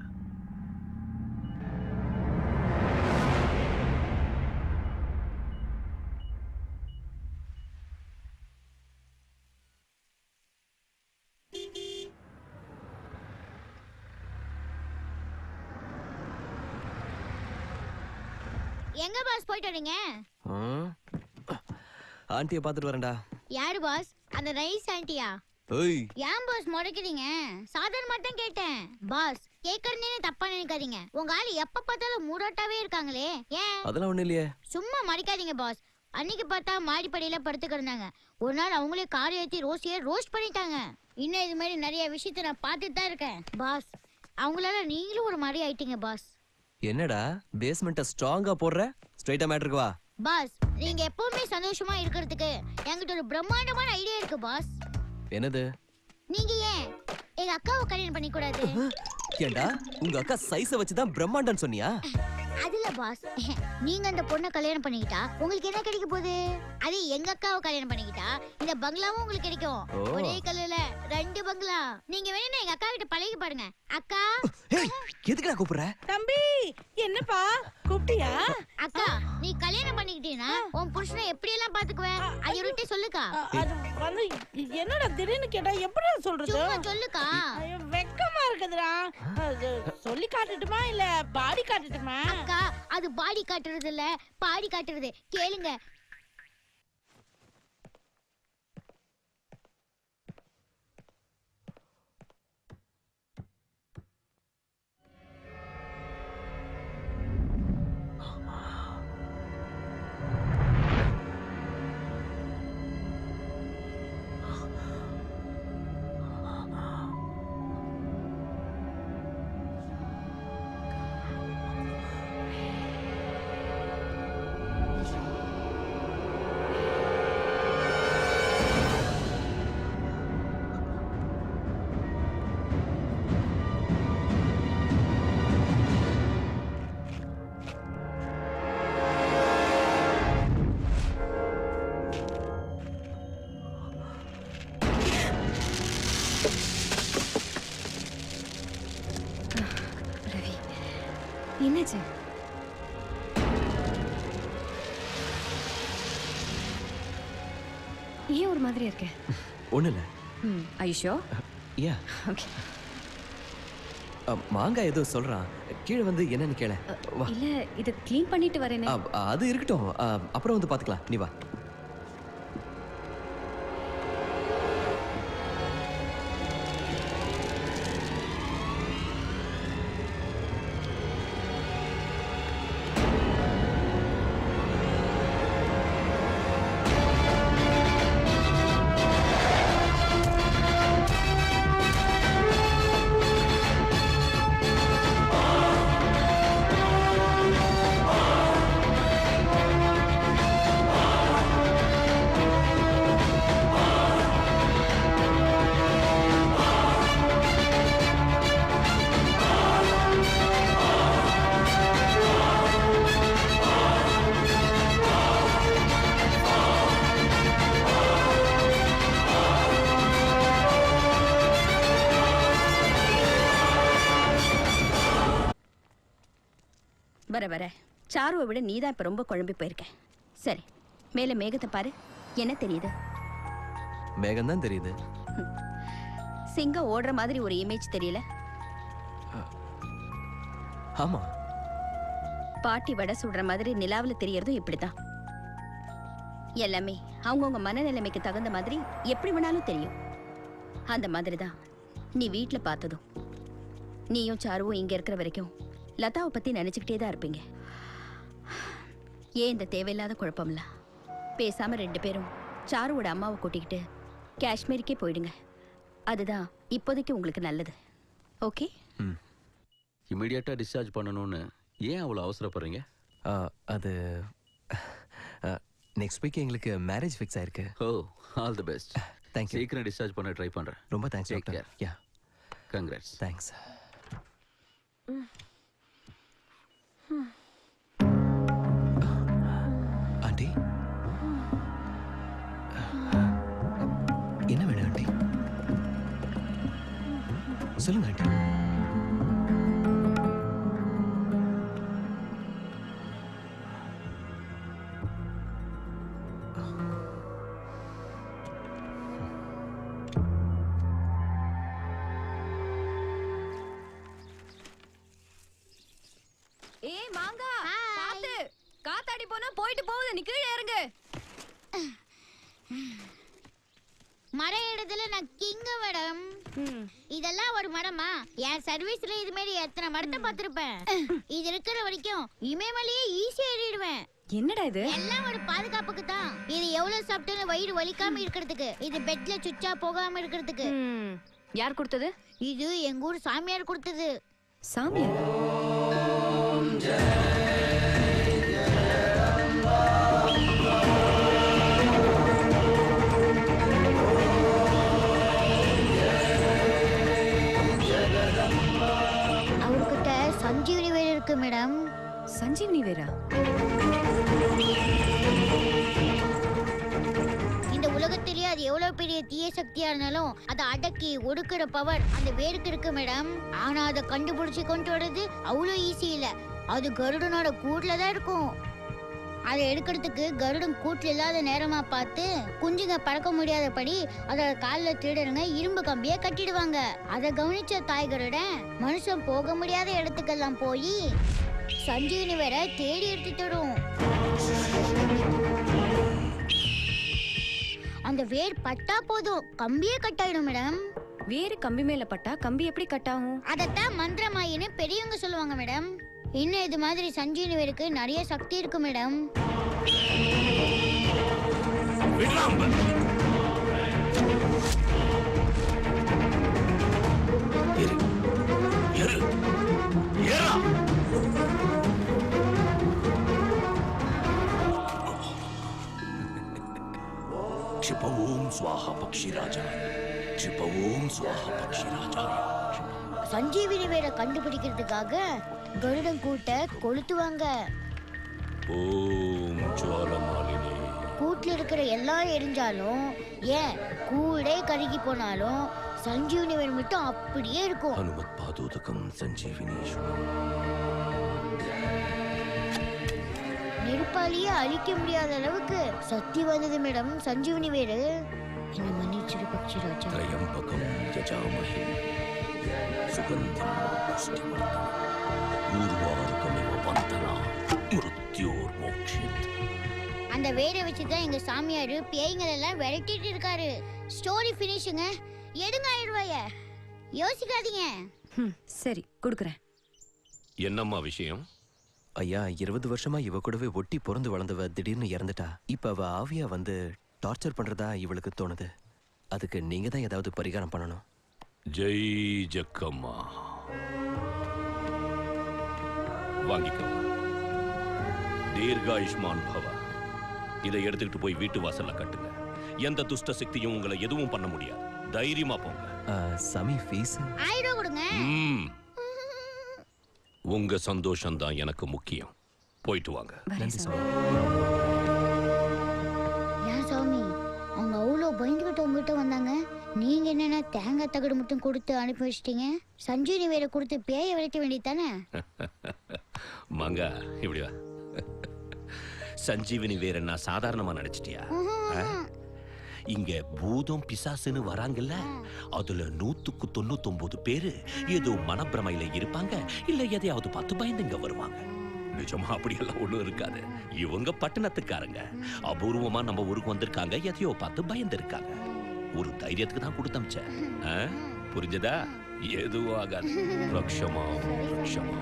எங்க பாஸ் போயிட்டு வரீங்க? ஆண்டியை பார்த்துட்டு வரேன்டா. யாரு பாஸ்? அந்த ரைஸ் ஆண்டியா? ஏய், ஏன் பாஸ் முறைக்கிறீங்க? சாதாரணமா தான் கேட்டேன். பாஸ் கேக்குறதே தப்பா நினைக்காதீங்க. உங்க ஆளு எப்ப பார்த்தாலும் மூடாட்டாவே இருக்காங்களே, ஏன்? அதெல்லாம் ஒண்ணும் இல்லையே. சும்மா மறைக்காதீங்க பாஸ். அன்னைக்கு பார்த்தா மாடிப்படியில படுத்து கிடந்தாங்க. ஒரு நாள் அவங்களே காரை ஏற்றி ரோஸியை ரோஸ்ட் பண்ணிட்டாங்க. இன்னும் இது மாதிரி நிறைய விஷயத்த நான் பார்த்துட்டு தான் இருக்கேன் பாஸ். அவங்களால நீங்களும் ஒரு மாதிரி ஆயிட்டீங்க பாஸ். என்னடா பேஸ்மெண்ட்டை ஸ்ட்ராங்கா போடுற? ஸ்ட்ரைட்டா மேட்டருக்கு வா. பாஸ் நீங்க எப்பவுமே சந்தோஷமா இருக்கிறதுக்கு என்கிட்ட ஒரு பிரம்மாண்டமான ஐடியா இருக்கு பாஸ். என்னது? நீங்க ஏன் எங்க அக்காவை கல்யாணம் பண்ணி கூடாது? ஏண்டா உங்க அக்கா சைஸ வச்சுதான் பிரம்மாண்டம் சொன்னியா? அதுல பாஸ், நீங்க அந்த பொண்ணை கல்யாணம் பண்ணிக்கிட்டா உங்களுக்கு என்ன கிடைக்க போகுது? அது எங்க அக்காவை கல்யாணம் பண்ணிக்கிட்டா இந்த பங்களாவும் உங்களுக்கு கிடைக்கும். ஒரே கல்லுல 2 பங்களா. நீங்க வேணா எங்க அக்கா கிட்ட பழகி பாருங்க. அக்கா. ஏய், எதுக்குடா கூப்பிடுற? தம்பி என்னப்பா கூப்பிட்டியா? அக்கா நீ கல்யாணம் பண்ணிக்கிட்டீனா உன் புருஷனை எப்படி எல்லாம் பாத்துக்குவ? அது ஒருட்டே சொல்லுக்கா. அது வந்து என்னடா திடீர்னு கேட்டா எப்படி சொல்றது? சும்மா சொல்லுக்கா. ஐயோ, வெக்கமா இருக்குதுடா. அது சொல்லி காட்டட்டுமா இல்ல பாடி காட்டட்டுமா? அக்கா அது பாடி காட்டுறது இல்ல பாடி காட்டுறது. கேளுங்க. ரவி, என்னாச்சு? ஏன் ஒரு மாதிரி இருக்க? ஒண்ணு இல்ல. ஐஷோ? யா. ஓகே. மாங்காய் ஏதோ சொல்றான். கீழே வந்து என்னன்னு கேள. வா. இல்ல இத க்ளீன் பண்ணிட்டு வரேனே. அது இருக்கட்டும். அப்புறம் வந்து பாத்துக்கலாம். நீ வா. வர வர சாருவை விட நீதான் இப்ப ரொம்ப குழம்பி போயிருக்க. சரி, மேல மேகத்தை பாரு. என்ன தெரியுது? மேகம் தான் தெரியுது. சிங்கம் ஓடுற மாதிரி ஒரு இமேஜ் தெரியல? ஆமா. பாட்டி வடை சுடுற மாதிரி நிலாவுல தெரியறதும் இப்படிதான். எல்லாமே அவங்கவுங்க மனநிலைமைக்கு தகுந்த மாதிரி எப்படி வேணாலும் தெரியும். அந்த மாதிரி தான் நீ வீட்டுல பார்த்ததும். நீயும் சாருவும் இங்க இருக்கிற வரைக்கும் லதாவை பத்தி நினைச்சுக்கிட்டே தான் இருப்பீங்க. ஏன் இந்த தேவையில்லாத குழப்பம்ல? பேசாம 2 பேரும் சாருவோட அம்மாவை கூட்டிக்கிட்டு காஷ்மீருக்கே போயிடுங்க. அதுதான் இப்போதைக்கு உங்களுக்கு நல்லது. ஓகே? இமிடியேட்டா டிஸ்சார்ஜ் பண்ணணும்னு ஏன் அவ்வளோ அவசரப்படுறீங்க? அது நெக்ஸ்ட் வீக் எங்களுக்கு மேரேஜ் ஃபிக்ஸ் ஆயிருக்கு. ஓ, ஆல் தி பெஸ்ட். தேங்க்யூ. சீக்கிரம் டிஸ்சார்ஜ் பண்ண ட்ரை பண்றேன். ரொம்ப தேங்க்ஸ் Take டாக்டர். care. யா. கங்க்ராட்ஸ். தேங்க்ஸ். ஆண்டி, என்ன வேணும் ஆண்டி? சொல்லுங்க ஆண்டி. ஏய் மாங்கா, பாத்து. முன்னாடி போனா போயிட்டு போகுது, நீ கீழே இறங்கு. மரம் இடத்துல நான் கிங்க மேடம். இதெல்லாம் ஒரு மரமா? என் சர்வீஸ்ல இது மாதிரி எத்தனை மரத்தை பார்த்திருப்பேன். இது இருக்கிற வரைக்கும் இமயமலையே ஈஸியா ஏறிடுவேன். என்னடா இது? எல்லாம் ஒரு பாதுகாப்புக்கு தான். இது எவ்வளவு சாப்பிட்டாலும் வயிறு வலிக்காம இருக்கிறதுக்கு, இது பெட்ல சுச்சா போகாம இருக்கிறதுக்கு. யார் கொடுத்தது? இது எங்க ஊர் சாமியார் கொடுத்தது. சாமியார்? அவர்கிட்ட சஞ்சீவனி வேற இருக்கு மேடம். சஞ்சீவனி வேறா? இந்த உலகத்திலேயே அது எவ்வளவு பெரிய தீய சக்தியா இருந்தாலும் அதை அடக்கி ஒடுக்குற பவர் அந்த வேருக்கு இருக்கு மேடம். ஆனா அதை கண்டுபிடிச்சு கொண்டு வர்றது அவ்வளவு ஈஸி இல்ல. அது கருடனோட கூட்டுல தான் இருக்கும். அதை எடுக்கிறதுக்கு கருடன் கூட்டுல இல்லாத நேரமா பார்த்து குஞ்சுங்க பறக்க முடியாதபடி அதோட காலில் திருடனுங்க இரும்பு கம்பியை கட்டிடுவாங்க. அதை கவனிச்ச தாய் கருடன் மனுஷன் போக முடியாத இடத்துக்கெல்லாம் போய் சஞ்சீவனி வேற தேடி எடுத்துட்டு வரும். அந்த வேர் பட்டா போதும் கம்பியே கட் ஆயிடும் மேடம். வேறு கம்பி மேல பட்டா கம்பி எப்படி கட் ஆகும்? அதத்தான் மந்திரமாயின்னு பெரியவங்க சொல்லுவாங்க மேடம். இன்னும் இது மாதிரி சஞ்சீவனி வேருக்கு நிறைய சக்தி இருக்கு மேடம். சஞ்சீவினி வேரை கண்டுபிடிக்கிறதுக்காக கருடன் கூட்ட கொளுத்துவாங்க. கூட்டுல இருக்கிற எல்லாம் எரிஞ்சாலும், ஏன் கூடே கருகி போனாலும் சஞ்சீவினி வேர் மட்டும் அப்படியே இருக்கும். நெருப்பாலேயே அழிக்க முடியாத அளவுக்கு சக்தி வந்தது மேடம் சஞ்சீவினி வேறு. என்ன மன்னிச்சிரு பக்ஷிராஜா. அந்த வேரை வச்சுதான் எங்க சாமியாரு பேய்கள் எல்லாம் விரட்டிட்டு இருக்காரு. ஸ்டோரி பினிஷுங்க. எடுங்க 1000 ரூபாய. யோசிக்காதீங்க. சரி கொடுக்குறேன். என்னம்மா விஷயம்? ஐயா, 20 வருஷமா இவ கூடவே ஒட்டி பிறந்து வளர்ந்தவ திடீர்னு இறந்துட்டா. இப்ப அவ ஆவியா வந்து டார்ச்சர் பண்றதா இவளுக்கு தோணுது. அதுக்கு நீங்க தான் ஏதாவது பரிகாரம் பண்ணணும். ஜெய் ஜக்கம்மா. வாங்கிக்க. தீர்காயுஷ்மான் பவ. இதை எடுத்துக்கிட்டு போய் வீட்டு வாசல்ல கட்டுங்க. எந்த துஷ்ட சக்தியும் உங்களை எதுவும் பண்ண முடியாது. தைரியமா போங்க. சாமி ஃபீஸ் 1000 ரூபாய் கொடுங்க. உங்க சந்தோஷம் தான் எனக்கு முக்கியம். போயிட்டு வாங்க. நன்றி சாமி. ஏன் சாமி அவங்க அவ்வளோ பயந்துகிட்டு உங்ககிட்ட வந்தாங்க? நீங்க என்னன்னா தேங்காய் தகடு மட்டும் கொடுத்து அனுப்பி வச்சிட்டீங்க. சஞ்சீவனி வேற கொடுத்து பேய விரட்ட வேண்டியதானே? மங்கா இப்படி வா. சஞ்சீவனி வேற என்ன சாதாரணமா நினைச்சிட்டியா? இங்க பூதம் பிசாசுன்னு வராங்கல்ல, அதுல 199 பேரு ஏதோ மனப்பிரமையில இருப்பாங்க, இல்ல எதையாவது பார்த்து பயந்துங்க வருவாங்க. நிஜமா அப்படியெல்லாம் ஒண்ணும் இருக்காது. இவங்க பட்டணத்துக்காரங்க அபூர்வமா நம்ம ஊருக்கு வந்திருக்காங்க, எதையோ பார்த்து பயந்து இருக்காங்க. ஒரு தைரியத்துக்கு தான் கொடுத்தமிச்சேன். புரிஞ்சதா? எதுவும் ஆகாது. லட்சமா லட்சமா.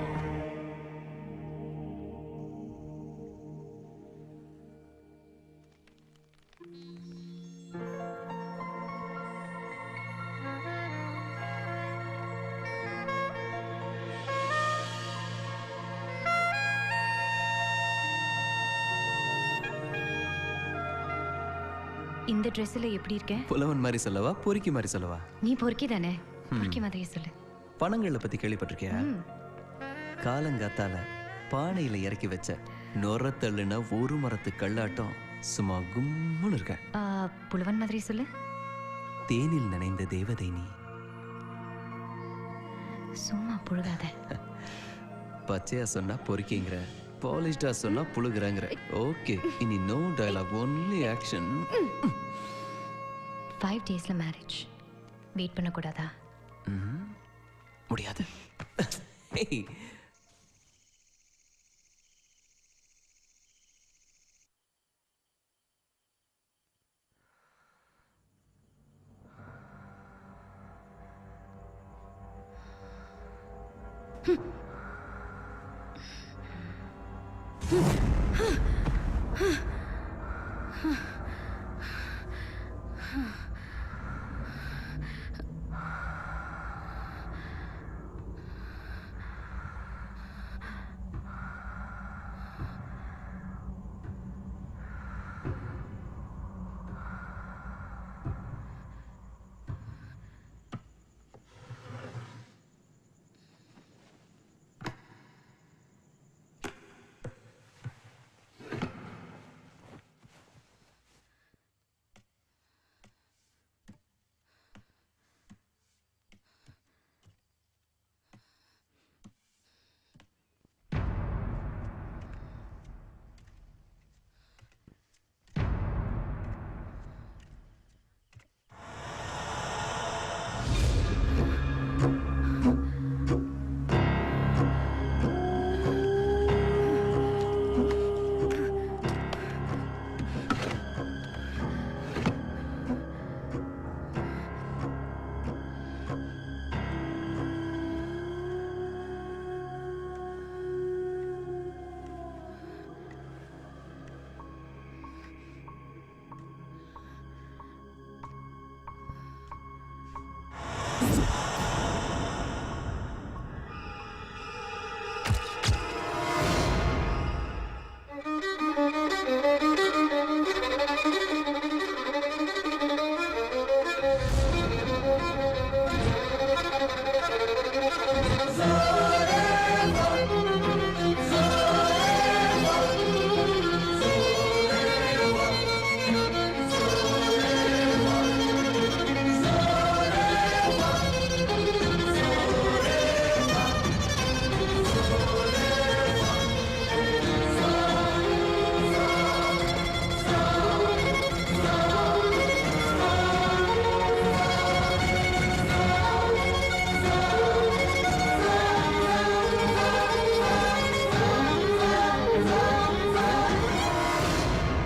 இந்த ட்ரெஸ்ல எப்படி இருக்க? புலவன் மாதிரி சொல்லவா, பொறுக்கி மாதிரி சொல்லவா? நீ பொறுக்கி தானே, பொறுக்கி மாதிரியே சொல்லு. பணங்களை பத்தி கேள்விப்பட்டிருக்கியா? காலங்காத்தால பானையில இறக்கி வச்ச நொரத்தள்ளுனா ஒரு மரத்து கல்லாட்டம் சும்மா கும்முன்னு இருக்க. புலவன் மாதிரி சொல்லு. தேனில் நனைந்த தேவதை நீ. சும்மா புழுகாத. பச்சையா சொன்னா பொறுக்கிங்கிற, பாலிஷ்டா சொன்னா புழுகுறாங்கிற. ஓகே, இனி நோ டயலாக், ஒன்லி ஆக்ஷன். 5 daysல மேரேஜ். வெயிட் பண்ண கூடாதா? முடியாது.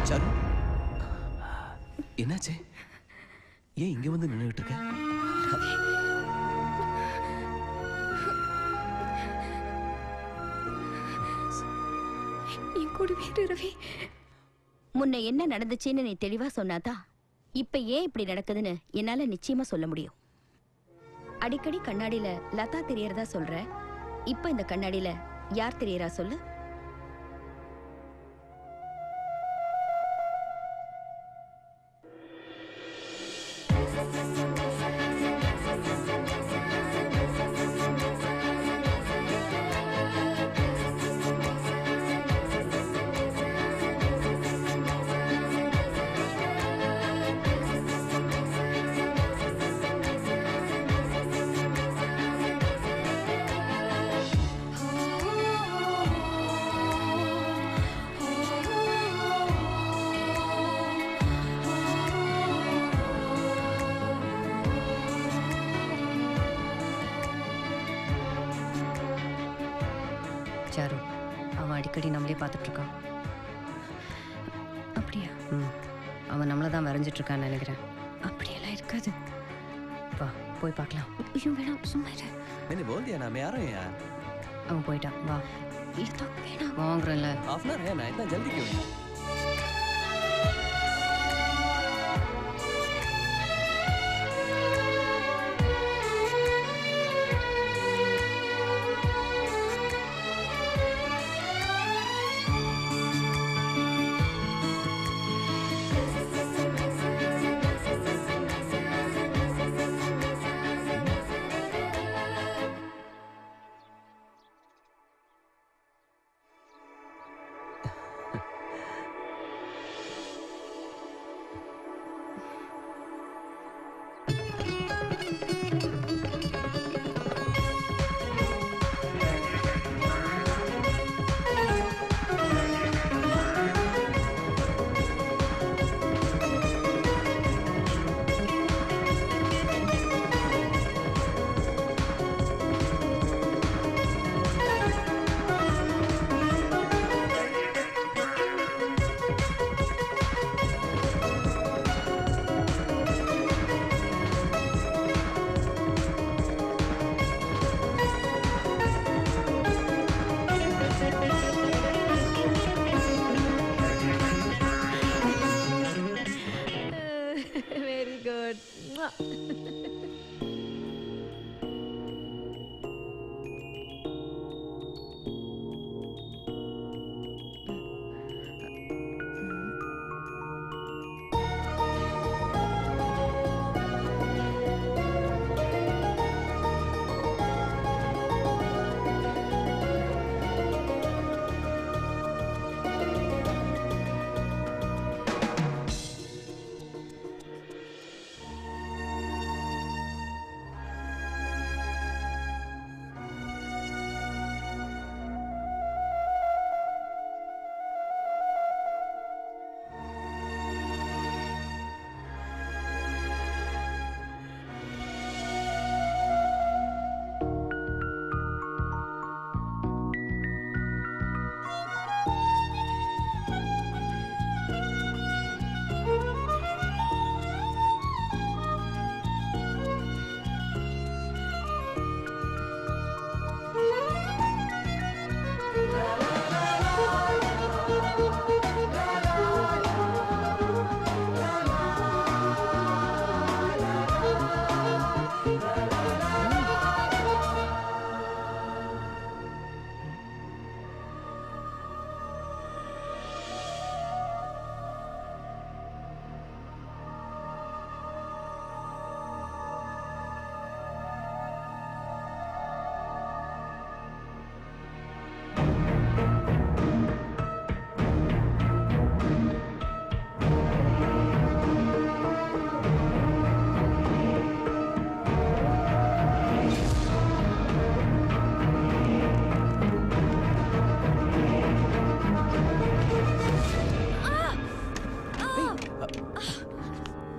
சாரு, என்னாச்சு? ஏன் இங்க வந்து நின்னுகிட்டு இருக்க? என் கூடவே இரு ரவி. முன்ன என்ன நடந்துச்சுன்னு நீ தெளிவா சொன்னாதான் இப்ப ஏன் இப்படி நடக்குதுன்னு என்னால நிச்சயமா சொல்ல முடியும். அடிக்கடி கண்ணாடியில லதா தெரியறதா சொல்ற, இப்ப இந்த கண்ணாடியில யார் தெரியறா சொல்லு. சாரு, அவன் அடிக்கடி நம்மளே பார்த்துட்டு இருக்கான். அப்படியா? அவன் நம்மளை தான் வரைஞ்சிட்டு இருக்கான்னு நினைக்கிறேன். அப்படியெல்லாம் இருக்காது. வா போய் பார்க்கலாம். ஐயோ வேணாம், சும்மா இரு. मैंने बोल दिया ना मैं आ रहा हूँ यार। அவன் போயிட்டான். வா லதா வேணாம். வாங்குறேன்ல. हाफ एन आवर है ना, इतना जल्दी क्यों है?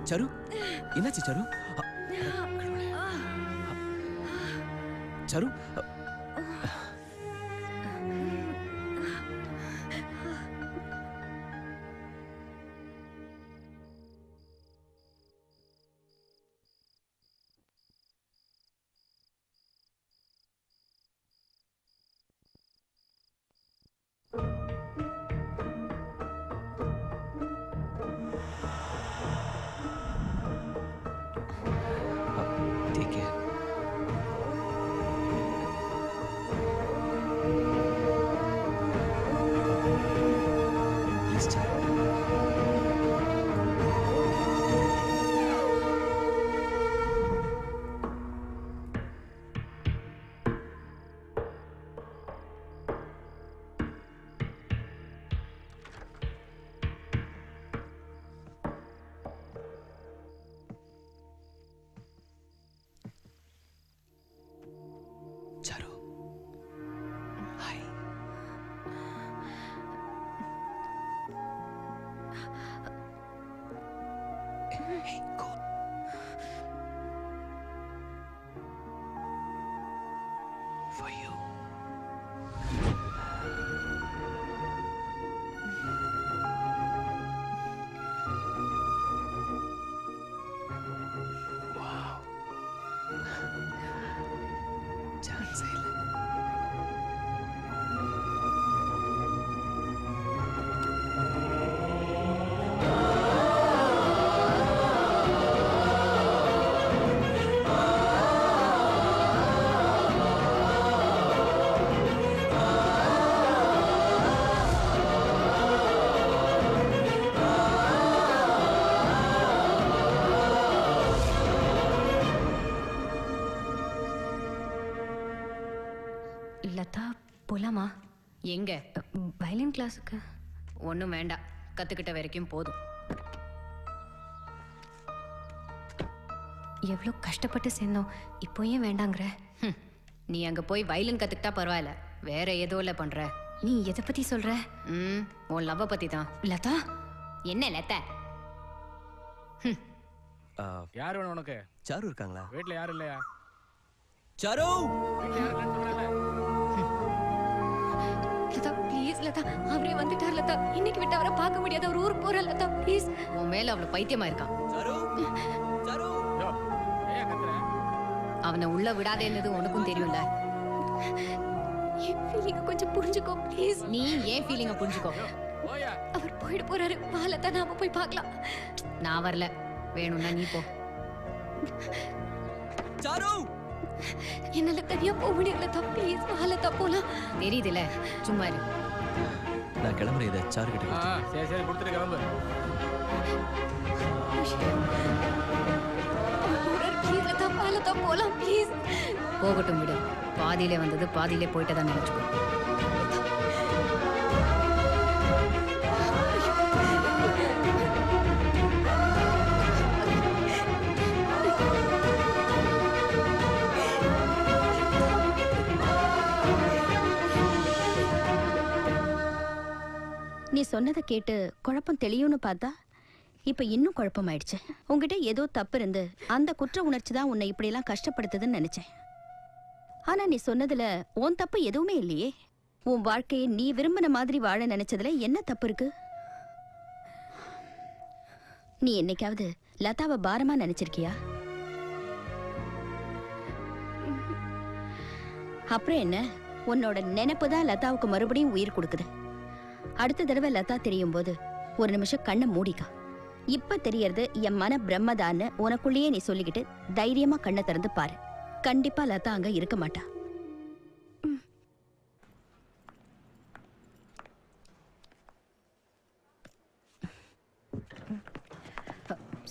சரு என்னாச்சு சரு? சரு take care. Please, Charu. Charu. Hi. Hey, go. For you. Wow. Chance ಇಲ್ಲ. லதா போலாமா? எங்க? வயலின் கிளாஸுக்கு. ஒன்றும் வேண்டாம், கற்றுக்கிட்ட வரைக்கும் போதும். எவ்வளோ கஷ்டப்பட்டு சேர்ந்தோம், இப்போ ஏன் வேண்டாங்கிற? நீ அங்கே போய் வயலின் கற்றுக்கிட்டா பரவாயில்ல, வேற ஏதோ இல்லை பண்ணுற. நீ எதை பற்றி சொல்கிற? உன் லவ்வை பற்றி தான். லதா என்ன லதா? யார் வேணும் உனக்கு? சாரு இருக்காங்களா? வீட்ல யாரும் இல்லையா? சாரு! லதா ப்ளீஸ் லதா, அவரே வந்துட்டார் லதா. இன்னைக்கு விட்டு அவரை பார்க்க முடியாது, அவர் ஊருக்கு போற லதா ப்ளீஸ். உன் மேல அவ்வளவு பைத்தியமா இருக்கான். சாரு! சாரு! யோ, ஏன் கத்துற? அவனை உள்ள விடாதேன்னது உனக்கும் தெரியும்ல. என் ஃபீலிங்க கொஞ்சம் புரிஞ்சுக்கோ ப்ளீஸ். நீ ஏன் ஃபீலிங்க புரிஞ்சுக்கோ. போயா. அவர் போயிட்டு போறாரு, வா லதா நாம போய் பார்க்கலாம். நான் வரல, வேணும்னா நீ போ. சாரு என்னால தனியா போக முடியல தா ப்ளீஸ் வாலதா போலாம் தெரியுதுல சும்மா இரு நான் கிளம்புறேன் இதை சாரு கிட்ட ஆ கொடுத்து. சரி சரி கொடுத்துட்டு கிளம்பு லதா வாலதா போலாம் ப்ளீஸ் போகட்டும் விடு பாதியிலே வந்தது பாதியிலே போயிட்டு தான் நினைச்சுக்கோ நீ சொன்னதை கேட்டு குழப்பம் தெளியும்னு பார்த்தா இப்ப இன்னும் குழப்பமாயிடுச்சு. உன்கிட்ட ஏதோ தப்பு இருந்து அந்த குற்ற உணர்ச்சி தான் உன்னை இப்படியெல்லாம் கஷ்டப்படுத்துதுன்னு நினைச்சேன். ஆனா நீ சொன்னதுல உன் தப்பு எதுவுமே இல்லையே. உன் வாழ்க்கையை நீ விரும்பின மாதிரி வாழ நினைச்சதுல என்ன தப்பு இருக்கு? நீ என்னைக்காவது லதாவை பாரமா நினைச்சிருக்கியா? அப்புறம் என்ன, உன்னோட நினைப்பு தான் லதாவுக்கு மறுபடியும் உயிர் கொடுக்குது. அடுத்த தடவை லதா தெரியும் போது ஒரு நிமிஷம் கண்ணை மூடிக்கா. இப்ப தெரியறது என் மன பிரம்மதான்னு உனக்குள்ளேயே நீ சொல்லிக்கிட்டு தைரியமா கண்ணை திறந்து பாரு. கண்டிப்பா லதா அங்க இருக்க மாட்டா.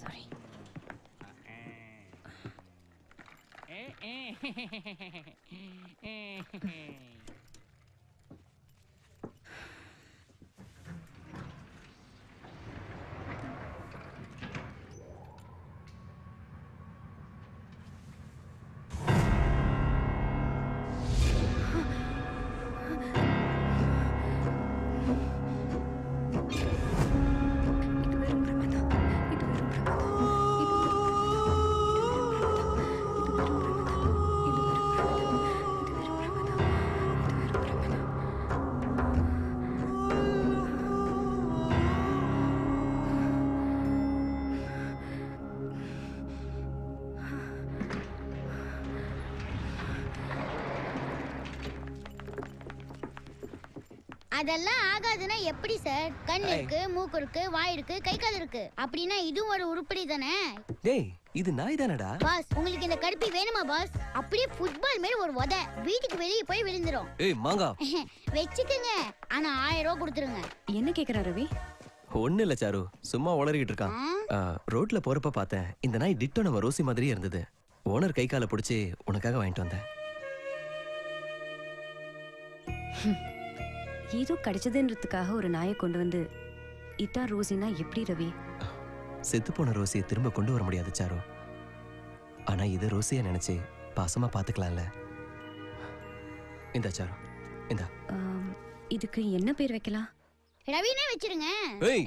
சாரி அதெல்லாம் ஆகாதுன்னா எப்படி சார்? கண் இருக்கு, மூக்கு இருக்கு, வாய் இருக்கு, கை கால் இருக்கு. அப்படின்னா இதுவும் ஒரு உருப்படி தானே? டேய் இது நாய் தானடா. பாஸ் உங்களுக்கு இந்த கடுப்பி வேணுமா பாஸ்? அப்படியே ஃபுட்பால் மாதிரி ஒரு உதை வீட்டுக்கு வெளியே போய் விழுந்துரும். ஏய் மாங்கா வெச்சுக்குங்க, ஆனா 1000 ரூபாய் கொடுத்துருங்க. என்ன கேக்குறா ரவி? ஒண்ணு இல்ல சாரு, சும்மா உளறிக்கிட்டு இருக்கான். ரோட்ல போறப்ப பார்த்தேன் இந்த நாய் டிட்டோ நம்ம ரோசி மாதிரியே இருந்தது. ஓனர் கை காலை பிடிச்சி உனக்காக வாங்கிட்டு வந்தேன். ஏதோ கிடைச்சதுன்றதுக்காக ஒரு நாயை கொண்டு வந்து இதான் ரோசினா எப்படி ரவி? செத்து போன ரோசியை திரும்ப கொண்டு வர முடியாது சாரு. ஆனா இதை ரோசியா நினைச்சு பாசமா பாத்துக்கலாம்ல. இந்த சாரு இந்த இதுக்கு என்ன பேர் வைக்கலாம்? ரவினே வச்சிருங்க. ஏய்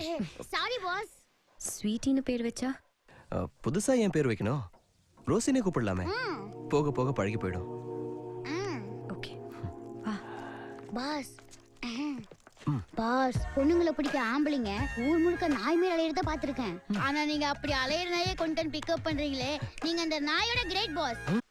சாரி பாஸ். ஸ்வீட்டின்னு பேர் வச்சா? புதுசா ஏன் பேர் வைக்கணும்? ரோசினே கூப்பிடலாமே, போக போக பழகி போயிடும். ஓகே பாஸ் பாஸ், பொண்ணுங்களை பிடிக்க ஆம்பளைங்க ஊர் முழுக்க நாய் மேல அலையறத பாத்திருக்கேன். ஆனா நீங்க அப்படி அலையற நாயே கொண்டு வந்து பிக்கப் பண்றீங்களே, நீங்க அந்த நாயோட கிரேட் பாஸ்.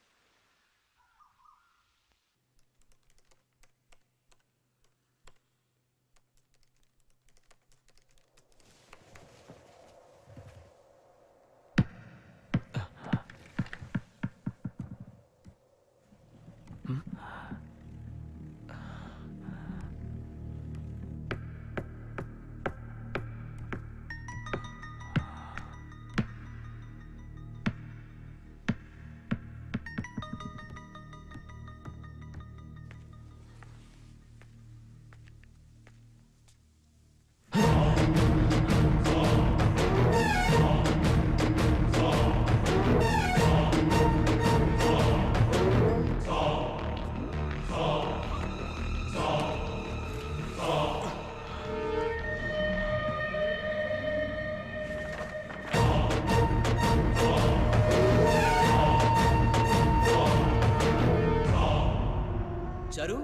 சாரு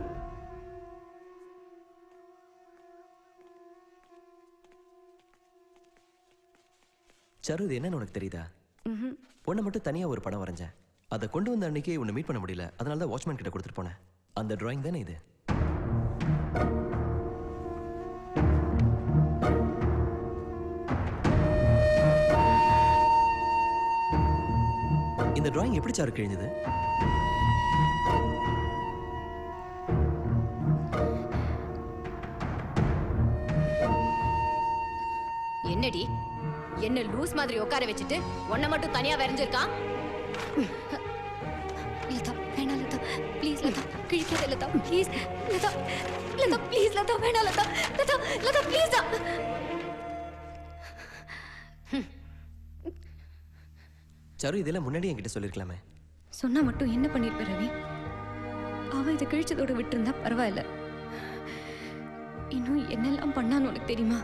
சாரு இது என்னன்னு உனக்கு தெரியுதா? உன்னை மட்டும் தனியா ஒரு படம் வரைஞ்சேன். அதை கொண்டு வந்த அன்னைக்கே உன்னை மீட் பண்ண முடியல, அதனால தான் வாட்ச்மேன் கிட்ட கொடுத்துட்டு போனேன். அந்த டிராயிங் தானே இது? இந்த டிராயிங் எப்படி சாரு கிழிஞ்சது? என்னடி என்ன லூஸ் மாதிரி உட்கார வச்சுட்டு உன்னை மட்டும் தனியா வரைஞ்சிருக்கான்? லதா வேணா லதா ப்ளீஸ் லதா கிழிக்காத லதா ப்ளீஸ் லதா லதா ப்ளீஸ் லதா வேணா லதா லதா லதா ப்ளீஸ் லதா. சாரு இதெல்லாம் முன்னாடி என்கிட்ட சொல்லிருக்கலாமே. சொன்னா மட்டும் என்ன பண்ணிருப்ப ரவி? அவ இதை கிழிச்சதோட விட்டுருந்தா பரவாயில்ல. இன்னும் என்னெல்லாம் பண்ணான்னு உனக்கு தெரியுமா?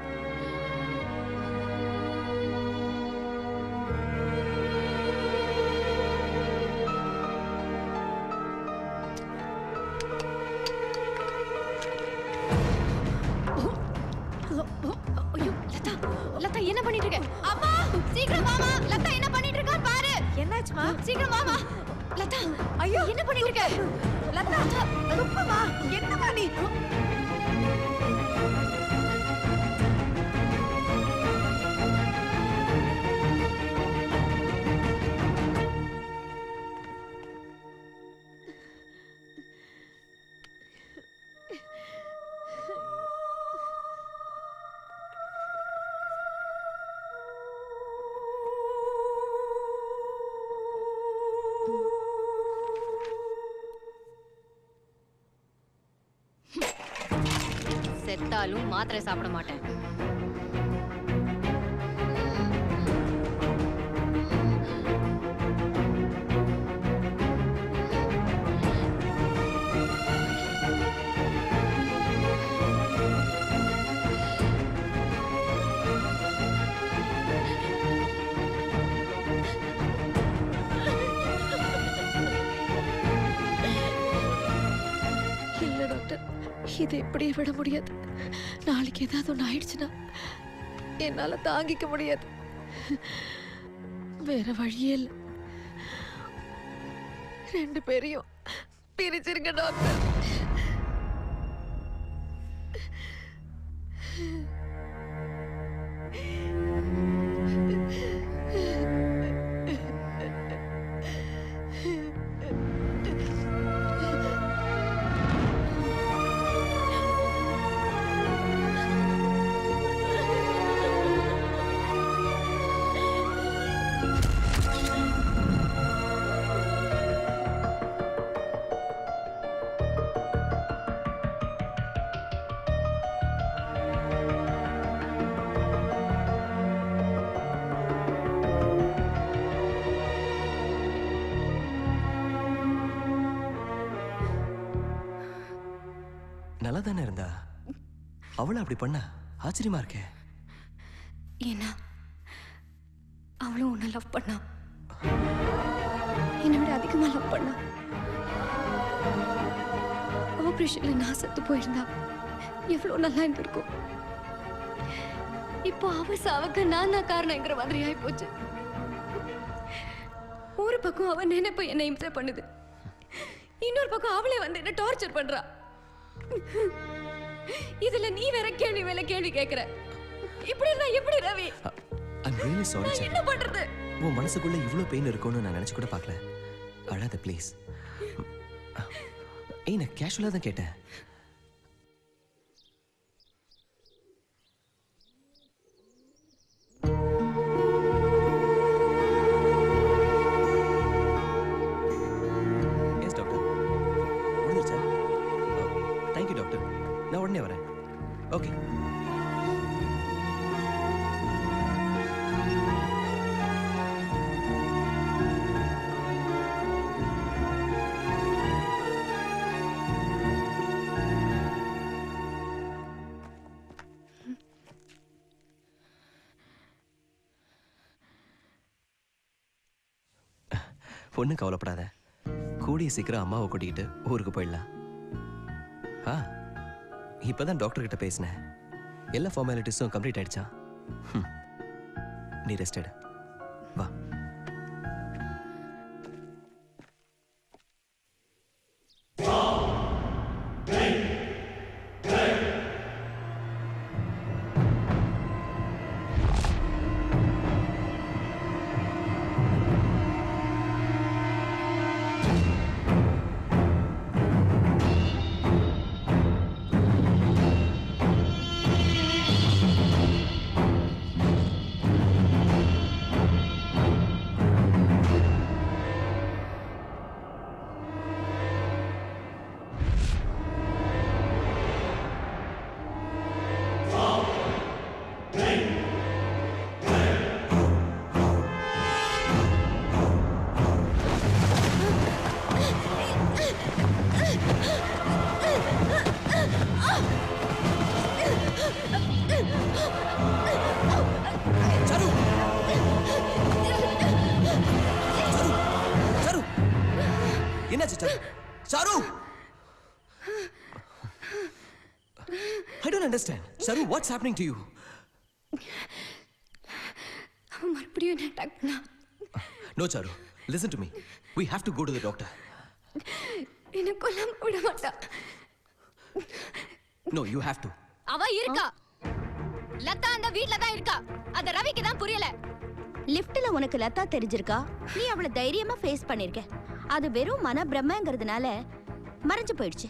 ஐயோ லதா லதா என்ன பண்ணிட்டு இருக்க? அம்மா சீக்கிரம் வாமா. லதா என்ன பண்ணிட்டு இருக்கா பாரு. என்னாச்சுமா? சீக்கிரம் வாமா. லதா ஐயோ என்ன பண்ணிட்டு இருக்க? லதா துப்பமா என்னமா நீ? செத்தாலும் மாத்திரை சாப்பிட மாட்டேன். இல்ல டாக்டர், இதை இப்படியே விட முடியாது. நாளைக்கு ஏதாவது ஒன்று ஆயிடுச்சுன்னா என்னால தாங்கிக்க முடியாது. வேற வழியே இல்லை. 2 பேரையும் பிரிச்சிருங்க டாக்டர். நல்லா தானே இருந்தா? அவளை அப்படி பண்ண ஆச்சரியமா இருக்கே. ஏன்னா அவளும் உன்னை லவ் பண்ணா. என்னை விட அதிகமா லவ் பண்ணா. ஆபரேஷன்ல நான் செத்து போயிருந்தா எவ்வளவு நல்லா இருந்திருக்கும். இப்போ அவ சாவுக்கு நான் தான் காரணங்கிற மாதிரி ஆயி போச்சு. ஒரு பக்கம் அவன் நினைப்ப என்னை இம்சை பண்ணுது, இன்னொரு பக்கம் அவளே வந்து என்ன டார்ச்சர் பண்றா. இதுல நீ வேற கேள்வி மேல கேள்வி கேக்குற. இப்படி இருந்தா எப்படி ரவி? I'm really sorry. நான் என்ன பண்றது? உன் மனசுக்குள்ள இவ்ளோ பெயின் இருக்கும்னு நான் நினைச்சு கூட பார்க்கல. அழாத ப்ளீஸ். ஏய் நான் கேஷுவலா தான் கேட்டேன். Yes doctor. முடிஞ்சிருச்சா? Thank you doctor. நான் உடனே வரேன். ஓகே. ஒன்றும் கவலைப்படாத. கூடிய சீக்கிரம் அம்மாவை கூட்டிகிட்டு ஊருக்கு போயிடலாம். இப்பதான் டாக்டர் கிட்ட பேசினேன். எல்லா ஃபார்மாலிட்டிஸும் கம்ப்ளீட் ஆயிடுச்சா? நீ ரெஸ்ட் எடு. வா. என்னாச்சு Charu? Charu, I don't understand. Saru, what's happening to you? அவன் மறுபடியும் என்ன அட்டாக் பண்ணா. No, Charu. Listen to me. We have to go to the doctor. என்ன கொல்லாம விட மாட்டா. No, you have to. அவ இருக்கா. லதா அந்த வீட்ல தான் இருக்கா. அத ரவிக்கு தான் புரியல. லிஃப்ட்ல உனக்கு லதா தெரிஞ்சிருக்கா? நீ அவளை தைரியமா ஃபேஸ் பண்ணிருக்க. அது வெறும் மனப்பிரமைங்கிறதுனால மறைஞ்சு போயிடுச்சு.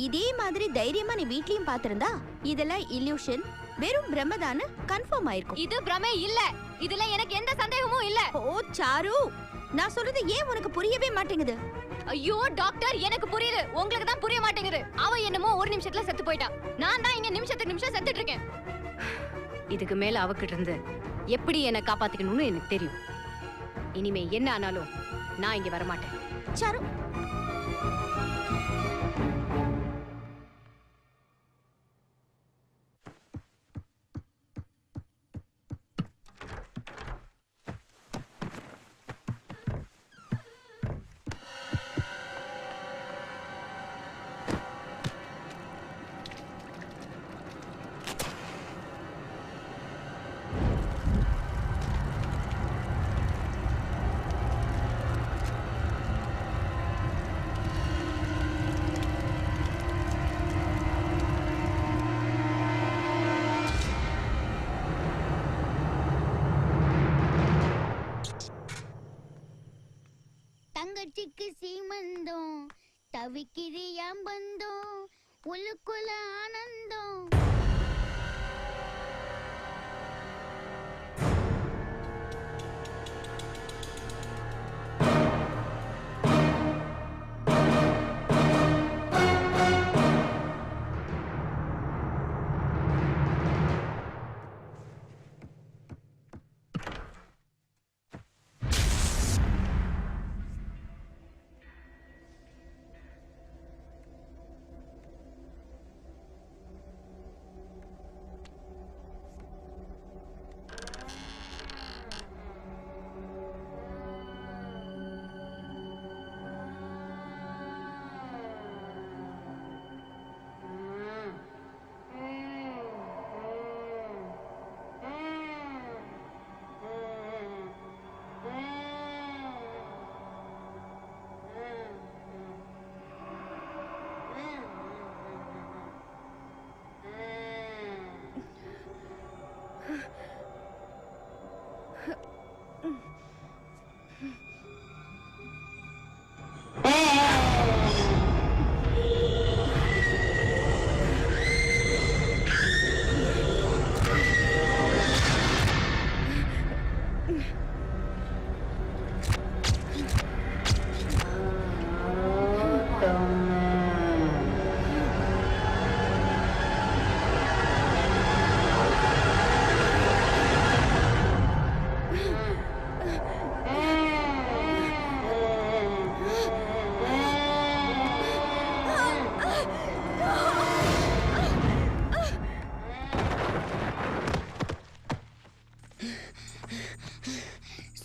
இதே மாதிரி தைரியமா நீ வீட்லயும் பாத்திருந்தா இதெல்லாம் இல்யூஷன், வெறும் பிரம்மதான்னு கன்ஃபார்ம் ஆயிருக்கும். இது பிரமே இல்ல. இதுல எனக்கு எந்த சந்தேகமும் இல்ல. ஓ சாரு, நான் சொல்றது ஏன் உனக்கு புரியவே மாட்டேங்குது? ஐயோ டாக்டர், எனக்கு புரியுது, உங்களுக்கு தான் புரிய மாட்டேங்குது. அவ என்னமோ ஒரு நிமிஷத்துல செத்து போயிட்டா. நான் தான் இங்க நிமிஷத்துக்கு நிமிஷம் செத்துட்டு இருக்கேன். இதுக்கு மேல அவகிட்ட இருந்து எப்படி என்ன காப்பாத்திக்கணும்னு எனக்கு தெரியும். இனிமே என்ன ஆனாலும் நான் இங்க வரமாட்டேன். சாரு, தங்கச்சிக்கு சீமந்தம் தவிக்கிறியாம் பந்தம் உள்ளுக்குள்ள ஆனந்தம்.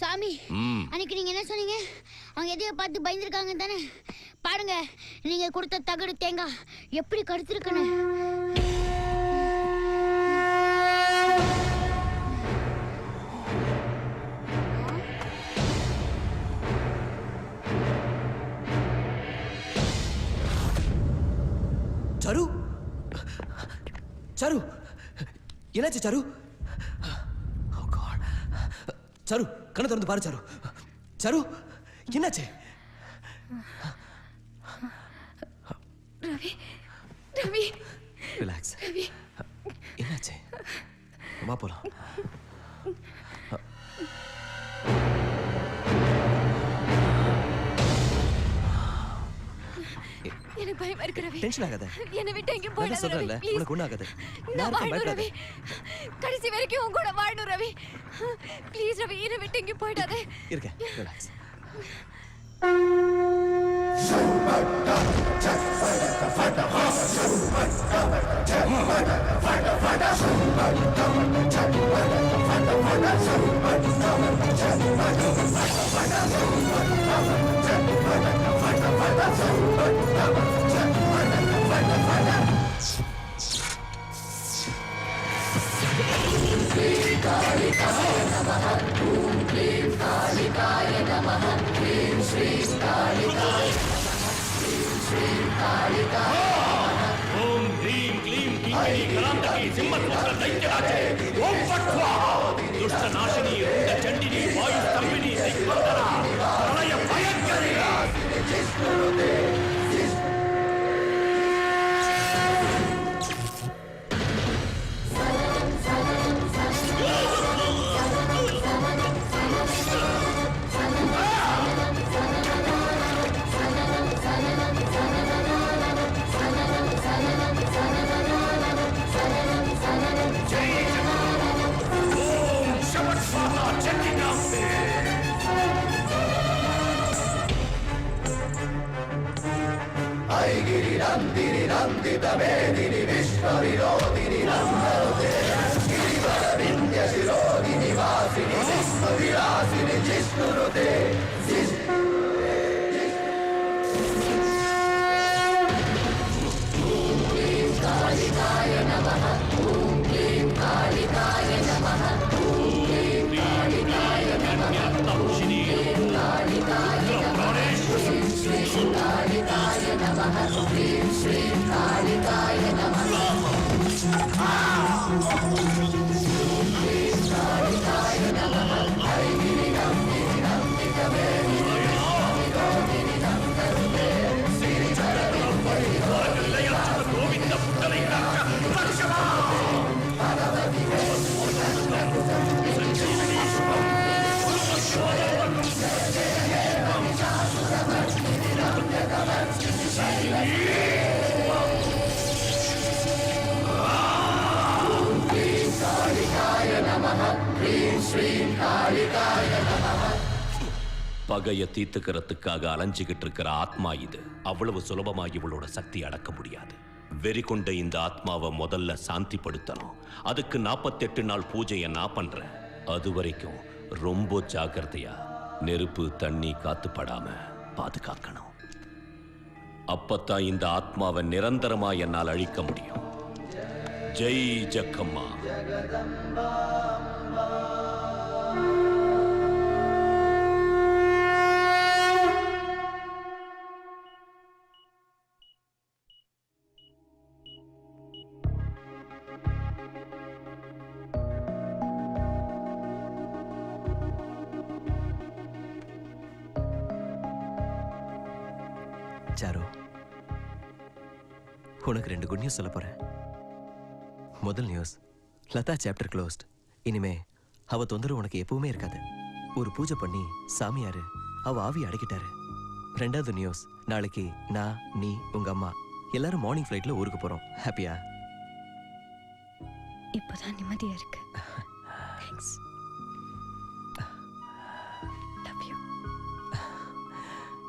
சாமி, அன்னைக்கு நீங்க என்ன சொன்னீங்க? அவங்க எதையோ பார்த்து பயந்துருக்காங்க தானே? பாருங்க, நீங்க கொடுத்த தகடு தேங்காய் எப்படி கடுத்திருக்கன்னு. சாரு, சாரு, என்னாச்சு சாரு? சாரு, கண்ணை திறந்து பாரு சாரு. சாரு, என்னாச்சு? ரவி, ரவி, ரிலாக்ஸ். என்னாச்சு? வா போலாம். எனக்கு பயமா இருக்கு ரவி. டென்ஷன் ஆகாத. என்ன விட்டு எங்க போயிடாத ரவி. சொல்றேன்ல, உனக்கு ஒண்ணு ஆகாது. நான் வாழணும் ரவி. கடைசி வரைக்கும் உன் கூட வாழணும் ரவி. ப்ளீஸ் ரவி, என்ன விட்டு எங்க போயிடாத. இருக்க, ரிலாக்ஸ். ஓம் ह्रीं क्लीं किङ्किणी कलान्तकी सिंहपुत्र दैत्यराजे ओम फट् स्वाहा दुष्ट नाशिनी रुण्ड चण्डिनी वायु स्तंभिनी दिग्बन्धना प्रलय भयङ्करी பகைய தீர்த்துக்கிறதுக்காக அலைஞ்சுகிட்டு இருக்கிற ஆத்மா இது. அவ்வளவு சுலபமா இவளோட சக்தி அடக்க முடியாது. வெறி கொண்ட இந்த ஆத்மாவை முதல்ல சாந்திப்படுத்தணும். அதுக்கு 48 நாள் பூஜையை நான் பண்றேன். அது வரைக்கும் ரொம்ப ஜாக்கிரதையா நெருப்பு தண்ணி காத்துப்படாம பாதுகாக்கணும். அப்பத்தான் இந்த ஆத்மாவை நிரந்தரமா என்னால் அழிக்க முடியும். ஜெய் ஜக்கம்மா. சாரு, உனக்கு 2 குட் நியூஸ் சொல்ல போறேன். முதல் நியூஸ், லதா சாப்டர் க்ளோஸ்ட். இனிமே அவ தொந்தரவு உனக்கு எப்பவுமே இருக்காது. ஒரு பூஜை பண்ணி சாமியாரு அவ ஆவி அடக்கிட்டாரு. 2வது நியூஸ், நாளைக்கு நான், நீ, உங்க அம்மா எல்லாரும் மார்னிங் ஃப்ளைட்ல ஊருக்கு போறோம். ஹாப்பியா? இப்போதான் நிம்மதியா இருக்கு. தேங்க்ஸ். Love you.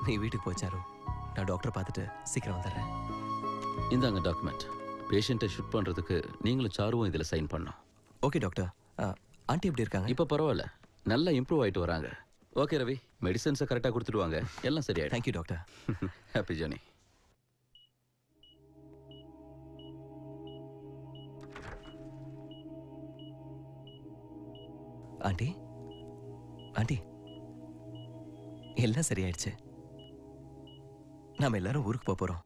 நீ வீட்டுக்கு போ சாரு. நான் டாக்டரை பார்த்துட்டு சீக்கிரம் வந்துடுறேன். இந்தாங்க டாக்குமெண்ட். பேஷண்ட்டை ஷூட் பண்ணுறதுக்கு நீங்களும் சாருவும் இதில் சைன் பண்ணோம். Okay doctor. ஆண்டி எப்படி இருக்காங்க? இப்போ பரவாயில்ல, நல்லா இம்ப்ரூவ் ஆகிட்டு வராங்க. ஓகே ரவி, மெடிசன்ஸை கரெக்டாக கொடுத்துடுவாங்க. எல்லாம் சரியாயிடும். Thank you doctor. Happy journey. Aunty, aunty, எல்லாம் சரியாயிடுச்சு. நாம எல்லாரும் ஊருக்கு போறோம்.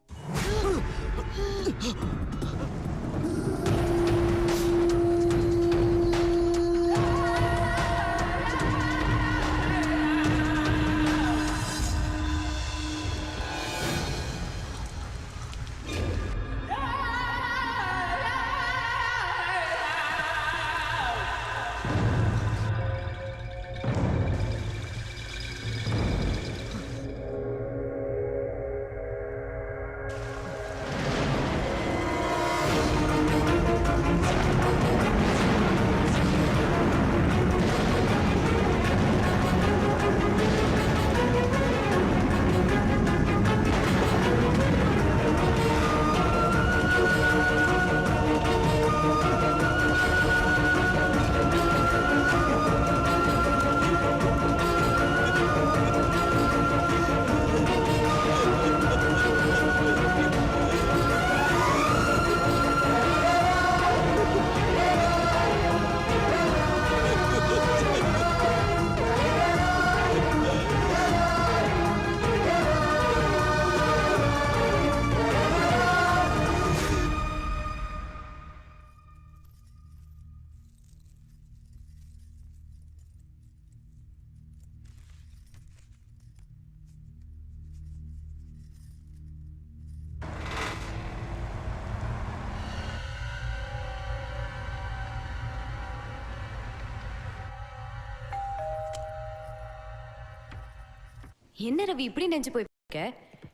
என்ன ரவி இப்படி நெஞ்சு போயிருக்க?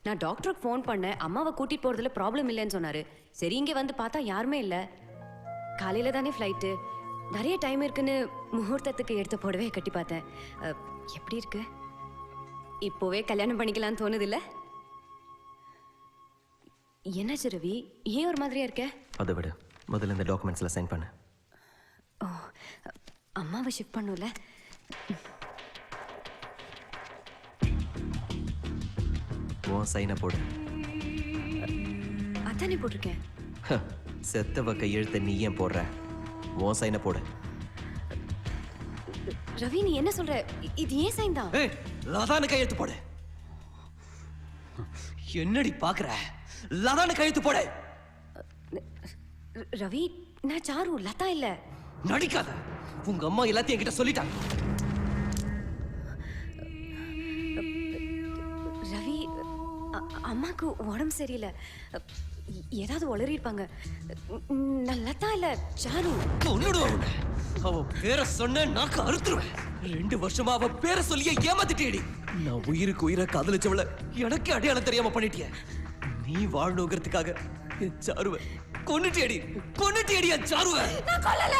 நான் டாக்டருக்கு ஃபோன் பண்ணேன், அம்மாவை கூட்டிட்டு போறதுல ப்ராப்ளம் இல்லைன்னு சொன்னாரு. சரி இங்க வந்து பார்த்தா யாருமே இல்ல. காலையில தானே ஃப்ளைட்டு, நிறைய டைம் இருக்குன்னு முகூர்த்தத்துக்கு எடுத்த புடவையை கட்டி பார்த்தேன். எப்படி இருக்கு? இப்போவே கல்யாணம் பண்ணிக்கலாம்னு தோணுது இல்ல? என்னாச்சு ரவி, ஏன் ஒரு மாதிரியா இருக்க? அதை விட முதல்ல இந்த டாக்குமெண்ட்ஸ்ல சைன் பண்ணு. ஓ, அம்மாவை ஷிஃப்ட் பண்ணும்ல. உன் சைனை போடு. அதானே போட்டிருக்கேன். செத்தவ கையெழுத்த நீ ஏன் போடுற? உன் சைனை போடு. ரவி நீ என்ன சொல்ற? இது ஏன் சைன் தான்? லதான கையெழுத்து போடு. என்னடி பாக்குற? லதான கையெழுத்து போடு. ரவி நான் சாரு, லதா இல்ல. நடிக்காத. உங்க அம்மா எல்லாத்தையும் என்கிட்ட சொல்லிட்டாங்க. ரவி அம்மாக்கு உடம்பு சரியில்லை, ஏதாவது உளறி இருப்பாங்க. நான் லதா இல்ல, சாரு. அவ பேரை சொன்ன நாக்கு அறுத்துருவேன். 2 வருஷமா அவ பேரை சொல்லியே ஏமாத்திட்டேடி. நான் உயிருக்கு உயிரை காதலிச்சவள எனக்கு அடையாளம் தெரியாம பண்ணிட்டிய. நீ வாழணுங்கிறதுக்காக என் சாருவ கொன்னுட்டியடி. கொன்னுட்டியடி என் சாருவ. நான் கொல்லல.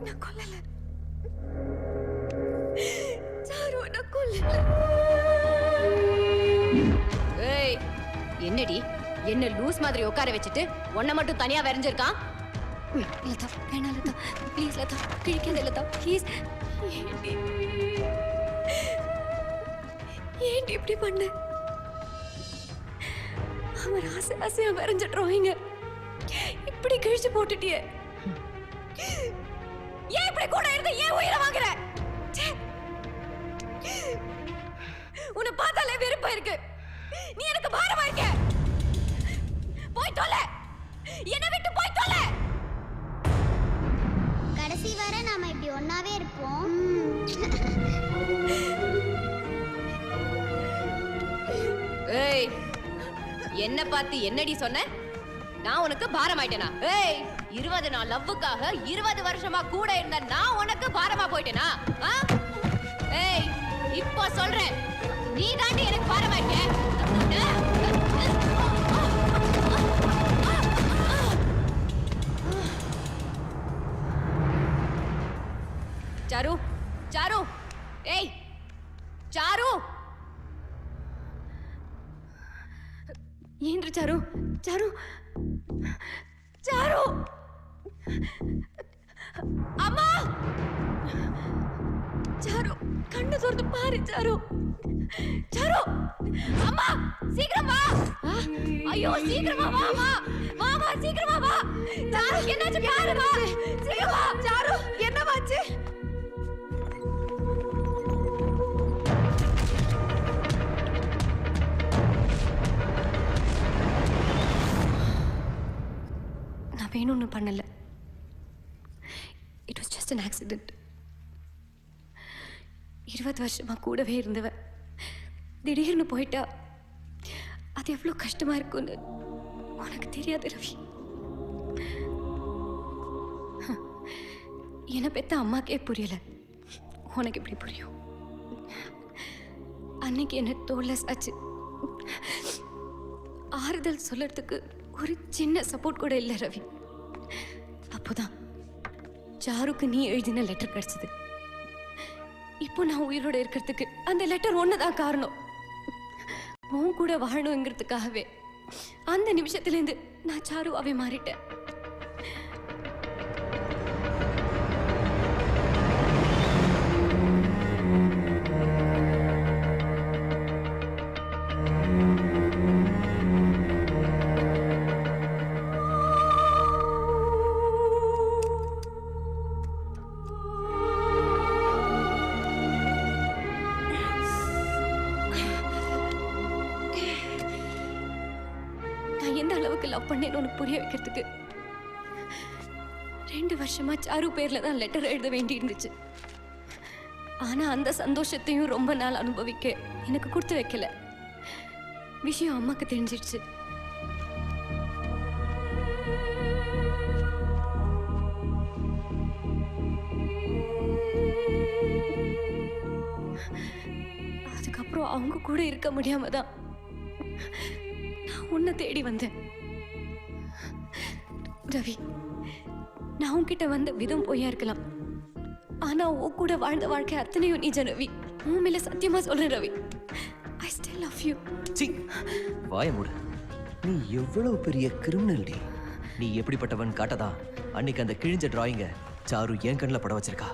நான் கொல்லல. சாரு நான் கொல்லல. ஏய் என்னடி என்ன லூஸ் மாதிரி உட்கார வச்சுட்டு உன்னை மட்டும் தனியா வரைஞ்சிருக்கான்? லதா வேணாம் லதா, ப்ளீஸ் லதா, கிழிக்காத லதா, ப்ளீஸ். ஏன்டி இப்படி பண்ண? அவர் ஆசை ஆசையா வரைஞ்ச டிராயிங்க இப்படி கிழிச்சு போட்டுட்டியே. ஏன் இப்படி கூட இருந்து ஏன் உயிரை வாங்குற? உன்னை பார்த்தாலே வெறுப்பா இருக்கு. நீ எனக்கு பாரமா இருக்க. போய் தொலை, என்னை விட்டு போய் தொலை. கடைசி வரை நாம இப்படி ஒன்னாவே இருப்போம். ஏய் என்ன பார்த்து என்னடி சொன்ன? நான் உனக்கு பாரமாயிட்டேனா? ஏய் 20 நாள் லவ்வுக்காக 20 வருஷமா கூட இருந்த நான் உனக்கு பாரமா போயிட்டேனா? ஏய் இப்போ சொல்றேன், நீ தாண்டி எனக்கு பாரமாயிட்ட. சாரு, சாரு, ஏய் சாரு, ஏந்திர சாரு, சாரு, சாரு, அம்மா, சாரு கண்ணு திறந்து பாரு சாரு, சாரு, அம்மா சீக்கிரம் வா. ஐயோ சீக்கிரமா வா அம்மா, வாமா சீக்கிரமா வா. சாரு என்னாச்சு பாருமா, சீக்கிரம் வா. சாரு என்னவாச்சு? நான் வேணும்னு பண்ணல. It was just an accident. 20 வருஷமா கூடவே இருந்தவ திடீர்னு போயிட்டா. அது எவ்வளோ கஷ்டமா இருக்கும்னு உனக்கு தெரியாது ரவி. என்னை பெத்த அம்மாக்கே புரியல, உனக்கு எப்படி புரியும்? அன்னைக்கு என்ன தோல்ல சாச்சு ஆறுதல் சொல்றதுக்கு ஒரு சின்ன சப்போர்ட் கூட இல்லை ரவி. அப்போதான் சாருக்கு நீ எழுதின லெட்டர் கிடைச்சது. இப்போ நான் உயிரோட இருக்கிறதுக்கு அந்த லெட்டர் ஒண்ணுதான் காரணம். உன் கூட வாழணுங்கிறதுக்காகவே அந்த நிமிஷத்துலேருந்து நான் சாருவாவே மாறிட்டேன். எந்த அளவுக்கு லவ் பண்ணேன்னு உனக்கு புரிய வைக்கிறதுக்கு 2 வருஷமா சாரு பேர்ல தான் லெட்டர் எழுத வேண்டி இருந்துச்சு. ஆனா அந்த சந்தோஷத்தையும் ரொம்ப நாள் அனுபவிக்க எனக்கு கொடுத்து வைக்கல. விஷயம் அம்மாக்கு தெரிஞ்சிடுச்சு. அதுக்கப்புறம் அவங்க கூட இருக்க முடியாம தான் நான் உன்னை தேடி வந்தேன். ரவி, நான் உன்கிட்ட வந்த விதம் பொய்யா இருக்கலாம், ஆனா உன் கூட வாழ்ந்த வாழ்க்கை அத்தனையும் நிஜம் ரவி. உன் மேல சத்தியமா சொல்றேன் Ravi, I still love you. சீ, வாய மூடு. நீ எவ்வளவு பெரிய கிரிமினல் டி. நீ எப்படிப்பட்டவன் காட்டதா அன்னைக்கு அந்த கிழிஞ்ச டிராயிங்க சாரு என் கண்ணில் படம் வச்சிருக்கா.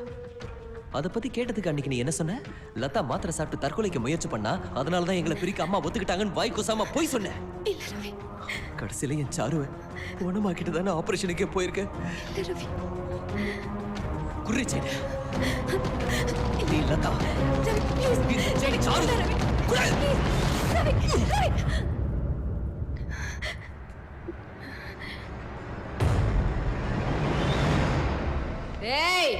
அதை பத்தி கேட்டதுக்கு அன்னைக்கு நீ என்ன சொன்ன? லதா மாத்திரை சாப்பிட்டு தற்கொலைக்கு முயற்சி பண்ணா, அதனால தான் எங்களை பிரிக்க அம்மா ஒத்துக்கிட்டாங்கன்னு வாய் கூசாம போய் சொன்ன. இல்ல ரவி, கடைசியில என் சாருவை குணமாக்கிட்டு தானே ஆபரேஷனுக்கே போயிருக்கேன். இல்ல ரவி, குறிச்சேன் நீ லதா. ரவி ப்ளீஸ், இந்த செடி சாரு ரவி, ரவி, ரவி. ஏய்,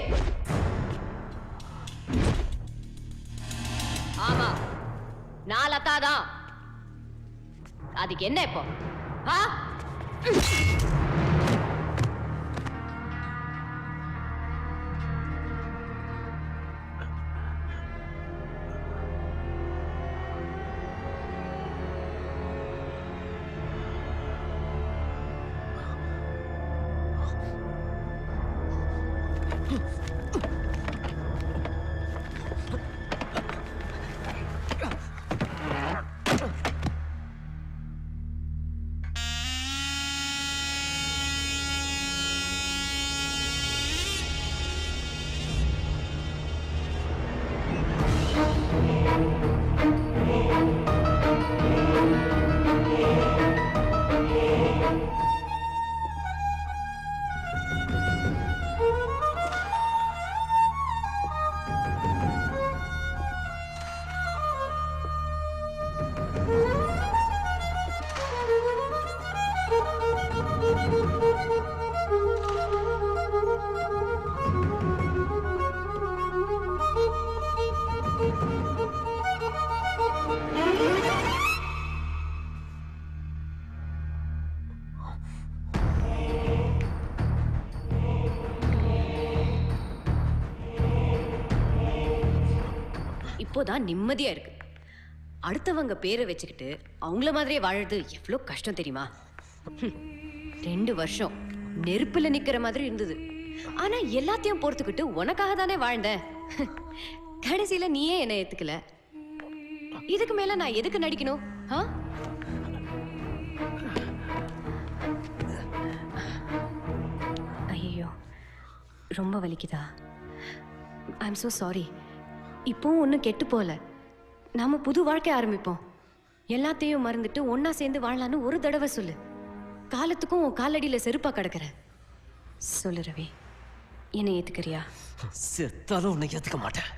ஆமா, நான் லதா தான். அதுக்கு என்ன இப்போ? ஆ? இப்போதான் நிம்மதியா இருக்கு. அடுத்தவங்க பேரை வச்சுக்கிட்டு அவங்கள மாதிரியே வாழறது எவ்வளவு கஷ்டம் தெரியுமா? 2 வருஷம் நெருப்புல நிக்கிற மாதிரி இருந்தது. ஆனா எல்லாத்தையும் பொறுத்துக்கிட்டு உனக்காக தானே வாழ்ந்த. கடைசியில நீயே என்ன ஏத்துக்கல. இதுக்கு மேல நான் எதுக்கு நடிக்கணும்? ஐயோ, ரொம்ப வலிக்குதா? I am so sorry. இப்போ ஒன்றும் கெட்டு போல. நாம புது வாழ்க்கை ஆரம்பிப்போம். எல்லாத்தையும் மறந்துட்டு ஒன்னா சேர்ந்து வாழலான்னு ஒரு தடவை சொல்லு. காலத்துக்கும் உன் காலடியில செருப்பா கிடக்குற. சொல்லு ரவி, என்னை ஏத்துக்கிறியா? செத்தாலும் உன்னை ஏத்துக்க மாட்டேன்.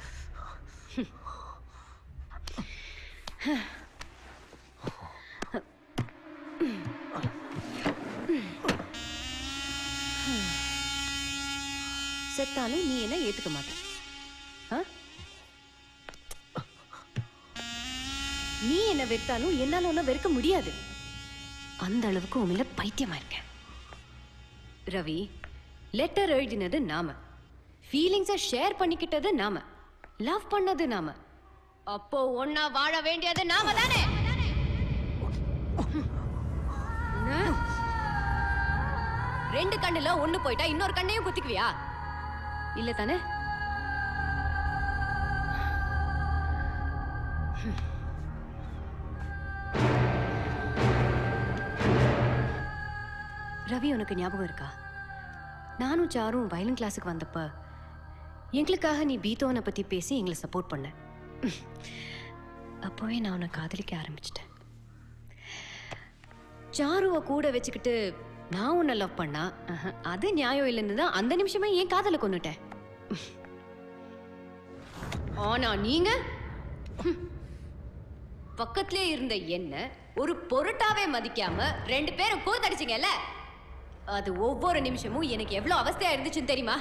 செத்தாலும் நீ என்ன ஏத்துக்க மாட்ட. நீ என்ன வெறுத்தாலும் என்னால உன்னை வெறுக்க முடியாது. அந்த அளவுக்கு உன் மேல பைத்தியமா இருக்கேன். ரவி, லெட்டர் எழுதினது நாம, ஃபீலிங்ஸை ஷேர் பண்ணிக்கிட்டது நாம, லவ் பண்ணது நாம. அப்போ ஒன்னா வாழ வேண்டியது நாம தானே? ரெண்டு கண்ணுல ஒண்ணு போயிட்டா இன்னொரு கண்ணையும் குத்திக்குவியா? இல்ல தானே? ரவி, உனக்கு ஞாபகம் இருக்கா? நானும் சாரும் வயலின் கிளாஸுக்கு வந்தப்ப எங்களுக்காக நீ பீத்தோவனை பத்தி பேசி எங்களை சப்போர்ட் பண்ண. அப்போவே நான் உன்னை காதலிக்க ஆரம்பிச்சிட்டேன். சாருவை கூட வச்சுக்கிட்டு நான் உன்னை லவ் பண்ணா அது நியாயம் இல்லைன்னு தான் அந்த நிமிஷமே ஏன் காதலை கொன்னுட்டேன். ஆனா நீங்க பக்கத்திலே இருந்த என்ன ஒரு பொருட்டாவே மதிக்காம 2 பேரும் கூத்தடிச்சிங்கல்ல, அது ஒவ்வொரு நிமிஷமும் எனக்கு எவ்வளவு அவஸ்தையா இருந்துச்சுன்னு தெரியுமா?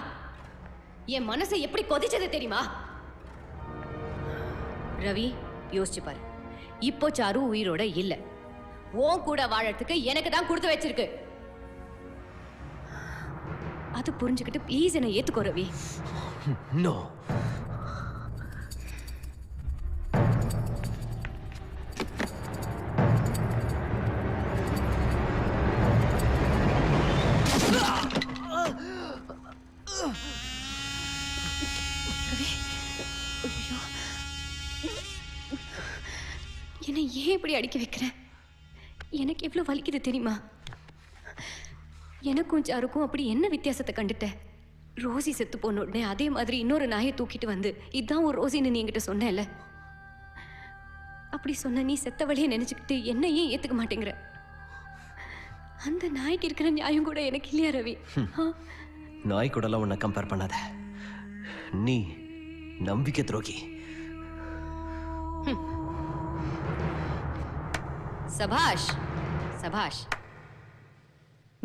என் மனசை எப்படி கொதிச்சது தெரியுமா? ரவி, யோசிச்சு பாரு. இப்போ சாரு உயிரோட இல்ல. உன் கூட வாழறதுக்கு எனக்கு தான் கொடுத்து வச்சிருக்கு. அது புரிஞ்சுக்கிட்டு ப்ளீஸ் என்ன ஏத்துக்கோ ரவி. நோ. என்னை ஏன் இப்படி அடிக்க வைக்கிற? எனக்கு எவ்வளோ வலிக்குது தெரியுமா? எனக்கும் சாருக்கும் அப்படி என்ன வித்தியாசத்தை கண்டுட்ட? ரோசி செத்து போன உடனே அதே மாதிரி இன்னொரு நாயை தூக்கிட்டு வந்து இதான் ஒரு ரோசின்னு நீ என்கிட்ட சொன்னேல்ல. அப்படி சொன்ன நீ செத்தவளையே நினைச்சுக்கிட்டு என்ன ஏன் ஏத்துக்க மாட்டேங்கிற? அந்த நாய்க்கு இருக்கிற நியாயம் கூட எனக்கு இல்லையா ரவி? நாய் கூடலாம் உன்னை கம்பேர் பண்ணாத. நீ நம்பிக்கை துரோகி. சபாஷ் சபாஷ்.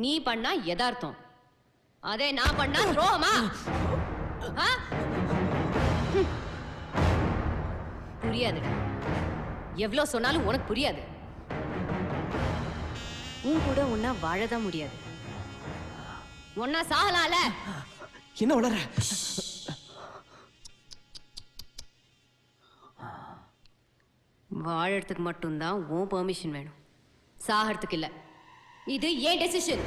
நீ பண்ணா யதார்த்தம், அதே நான் பண்ணா துரோகமா? புரியாது. எவ்வளவு சொன்னாலும் உனக்கு புரியாது. உன் கூட ஒன்னா வாழதான் முடியாது. ஒன்னா சாகலாம்ல. என்ன வளர? வாழறதுக்கு மட்டும்தான் உன் பெர்மிஷன் வேணும், சாகிறதுக்கு இல்ல. இது ஏன் டெசிஷன்.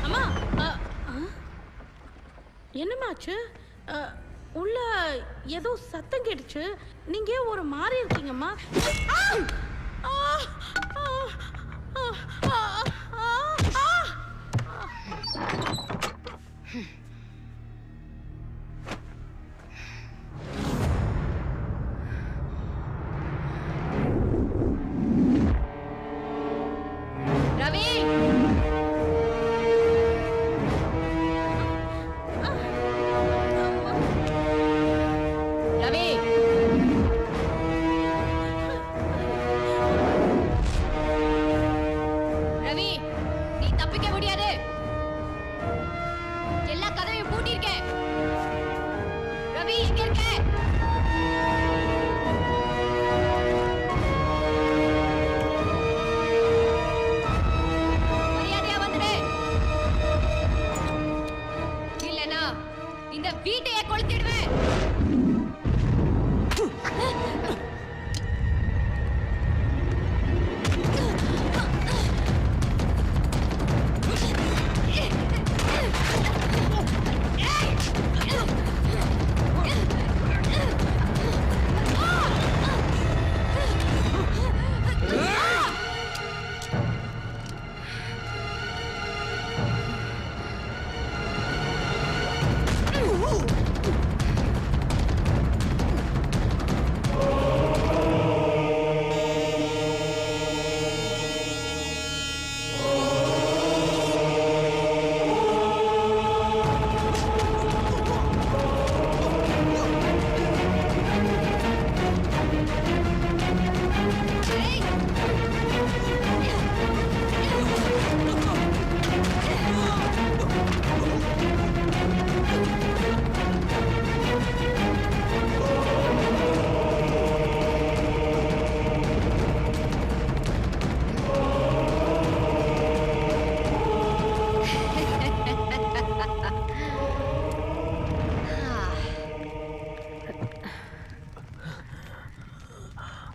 அம்மா என்னமாச்சு? உள்ள ஏதோ சத்தம் கேட்டுச்சு. நீங்க ஒரு மாதிரி இருக்கீங்கம்மா. ரவி, ரவி, ரவி, நீ தப்பிக்க முடியாது. எல்லா கதவையும் பூட்டியிருக்கேன். ரவி, எங்க இருக்க? மரியாதையா வந்துடு. இல்லனா இந்த வீட்டையே கொளுத்திடுவேன்.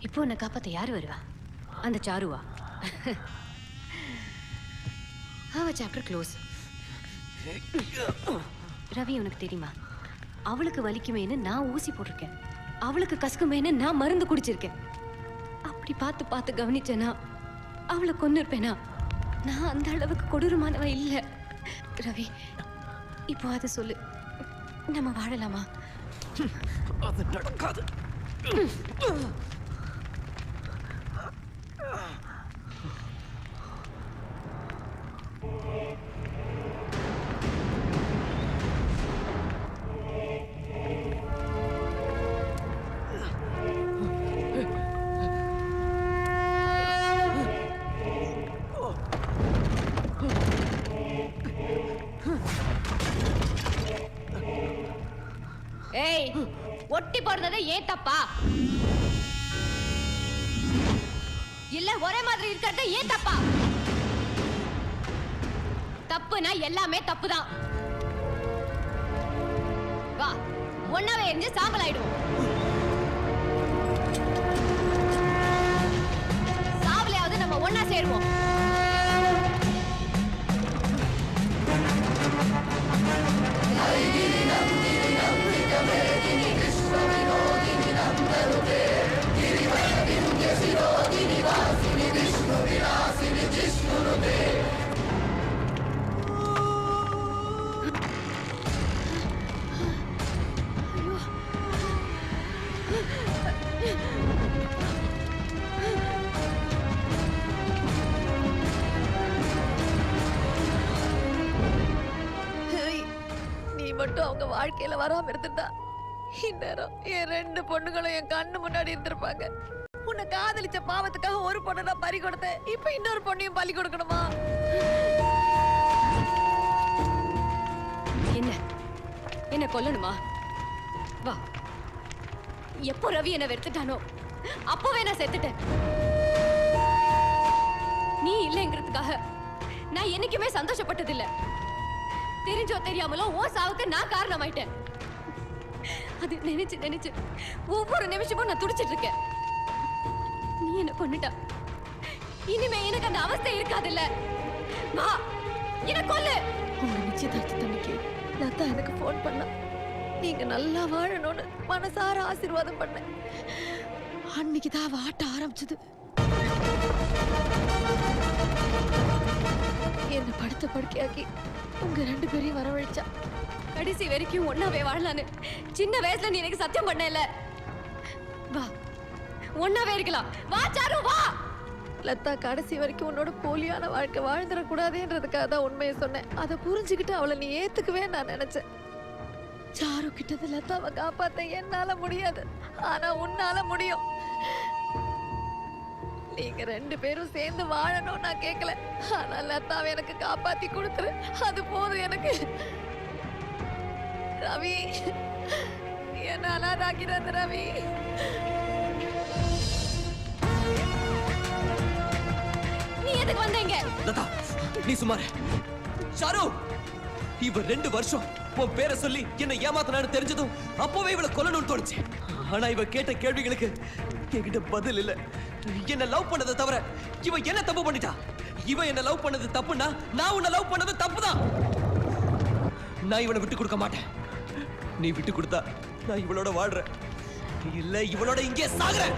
இப்போ உன்னை காப்பாத்த யாரு வருவா? அந்த சாருவா? அவ சாப்டர் க்ளோஸ். ரவி, உனக்கு தெரியுமா, அவளுக்கு வலிக்குமேன்னு நான் ஊசி போட்டிருக்கேன், அவளுக்கு கசக்குமேன்னு நான் மருந்து குடிச்சிருக்கேன். அப்படி பார்த்து பார்த்து கவனிச்சேனா அவளை கொன்னு இருப்பேனா? நான் அந்த அளவுக்கு கொடூரமானவ இல்ல. ரவி, இப்போ அதை சொல்லு, நம்ம வாழலாமா? அது நடக்காது. ஏய், ஒட்டி போடுறதே ஏன் தப்பா? இல்ல ஒரே மாதிரி இருக்கிறது ஏன் தப்பா? தப்புனா எல்லாமே தப்புதான். வா, ஒன்னாவே எரிஞ்சு சாம்பல் ஆயிடுவோம். சாவலையாவது நம்ம ஒன்னா சேருவோம். நீ மட்டும் அவங்க வாழ்க்கையில வராம இருந்திருந்தா இந்நேரம் என் 2 பொண்ணுங்களும் என் கண்ணு முன்னாடி இருந்திருப்பாங்க. உன்னை காதலிச்ச பாவத்துக்காக ஒரு பொண்ணை நான் பறி கொடுத்தேன். இப்ப இன்னொரு பொண்ணையும் பலி கொடுக்கணுமா? என்ன கொல்லணுமா? வா. எப்போ ரவி என்ன வெறுத்துட்டானோ அப்பவே நான் செத்துட்டேன். நீ இல்லைங்கிறதுக்காக நான் என்னைக்குமே சந்தோஷப்பட்டதில்லை. தெரிஞ்சோ தெரியாமலோ ஓ சாவுக்கு நான் காரணமாயிட்டேன். அது நினைச்சு நினைச்சு ஒவ்வொரு நிமிஷமும் நான் துடிச்சிட்டு இருக்கேன். நீ என்ன கொன்னுட்ட. இனிமே எனக்கு அந்த அவஸ்தை இருக்காதுல்ல. வா, என்ன கொல்லு. உங்க நிச்சயதார்த்தத்தன்னைக்கு லதா எனக்கு ஃபோன் பண்ணா. நீங்க நல்லா வாழணும்னு மனசார ஆசீர்வாதம் பண்ணேன். அன்னைக்கு தான் அவ ஆட்ட ஆரம்பிச்சது. என்ன படுத்த படுக்கையாக்கி உங்க 2 பேரையும் வரவழைச்சா. கடைசி வரைக்கும் ஒன்னாவே வாழலான்னு சின்ன வயசுல நீ எனக்கு சத்தியம் பண்ணல. வா, ஒன்னாவே இருக்கலாம். வா சாரு, வா. லதா கடைசி வரைக்கும் உன்னோட போலியான வாழ்க்கை வாழ்ந்துடக்கூடாதுன்றதுக்காக தான் உண்மையை சொன்னேன். அதை புரிஞ்சுக்கிட்டு அவளை நீ ஏத்துக்குவே நான் நினைச்சேன். சாரு கிட்டது லதாவை காப்பாத்த என்னால முடியாது, ஆனா உன்னால முடியும். நீங்க 2 பேரும் சேர்ந்து வாழணும் நான் கேட்கல, ஆனா லதாவை எனக்கு காப்பாத்தி கொடுத்துரு. அது போதும் எனக்கு. ரவி, என்ன அனாதாக்கிறாத ரவி. நீ எதுக்கு வந்தீங்க? லதா, நீ சுமாரு. சாரு, இவ 2 வருஷம் உன் பேரை சொல்லி என்ன ஏமாத்தனான்னு தெரிஞ்சதும் அப்பவே இவளை கொல்லணும்னு தோணுச்சு. ஆனா இவ கேட்ட கேள்விகளுக்கு என்கிட்ட பதில் இல்ல. என்ன லவ் பண்ணதை தவிர இவ என்ன தப்பு பண்ணிட்டா? இவ என்ன லவ் பண்ணது தப்புன்னா நான் உன்னை லவ் பண்ணது தப்புதான். நான் இவனை விட்டு கொடுக்க மாட்டேன். நீ விட்டு கொடுத்தா நான் இவளோட வாழ்றேன், இல்ல இவளோட இங்கே சாகுறேன்.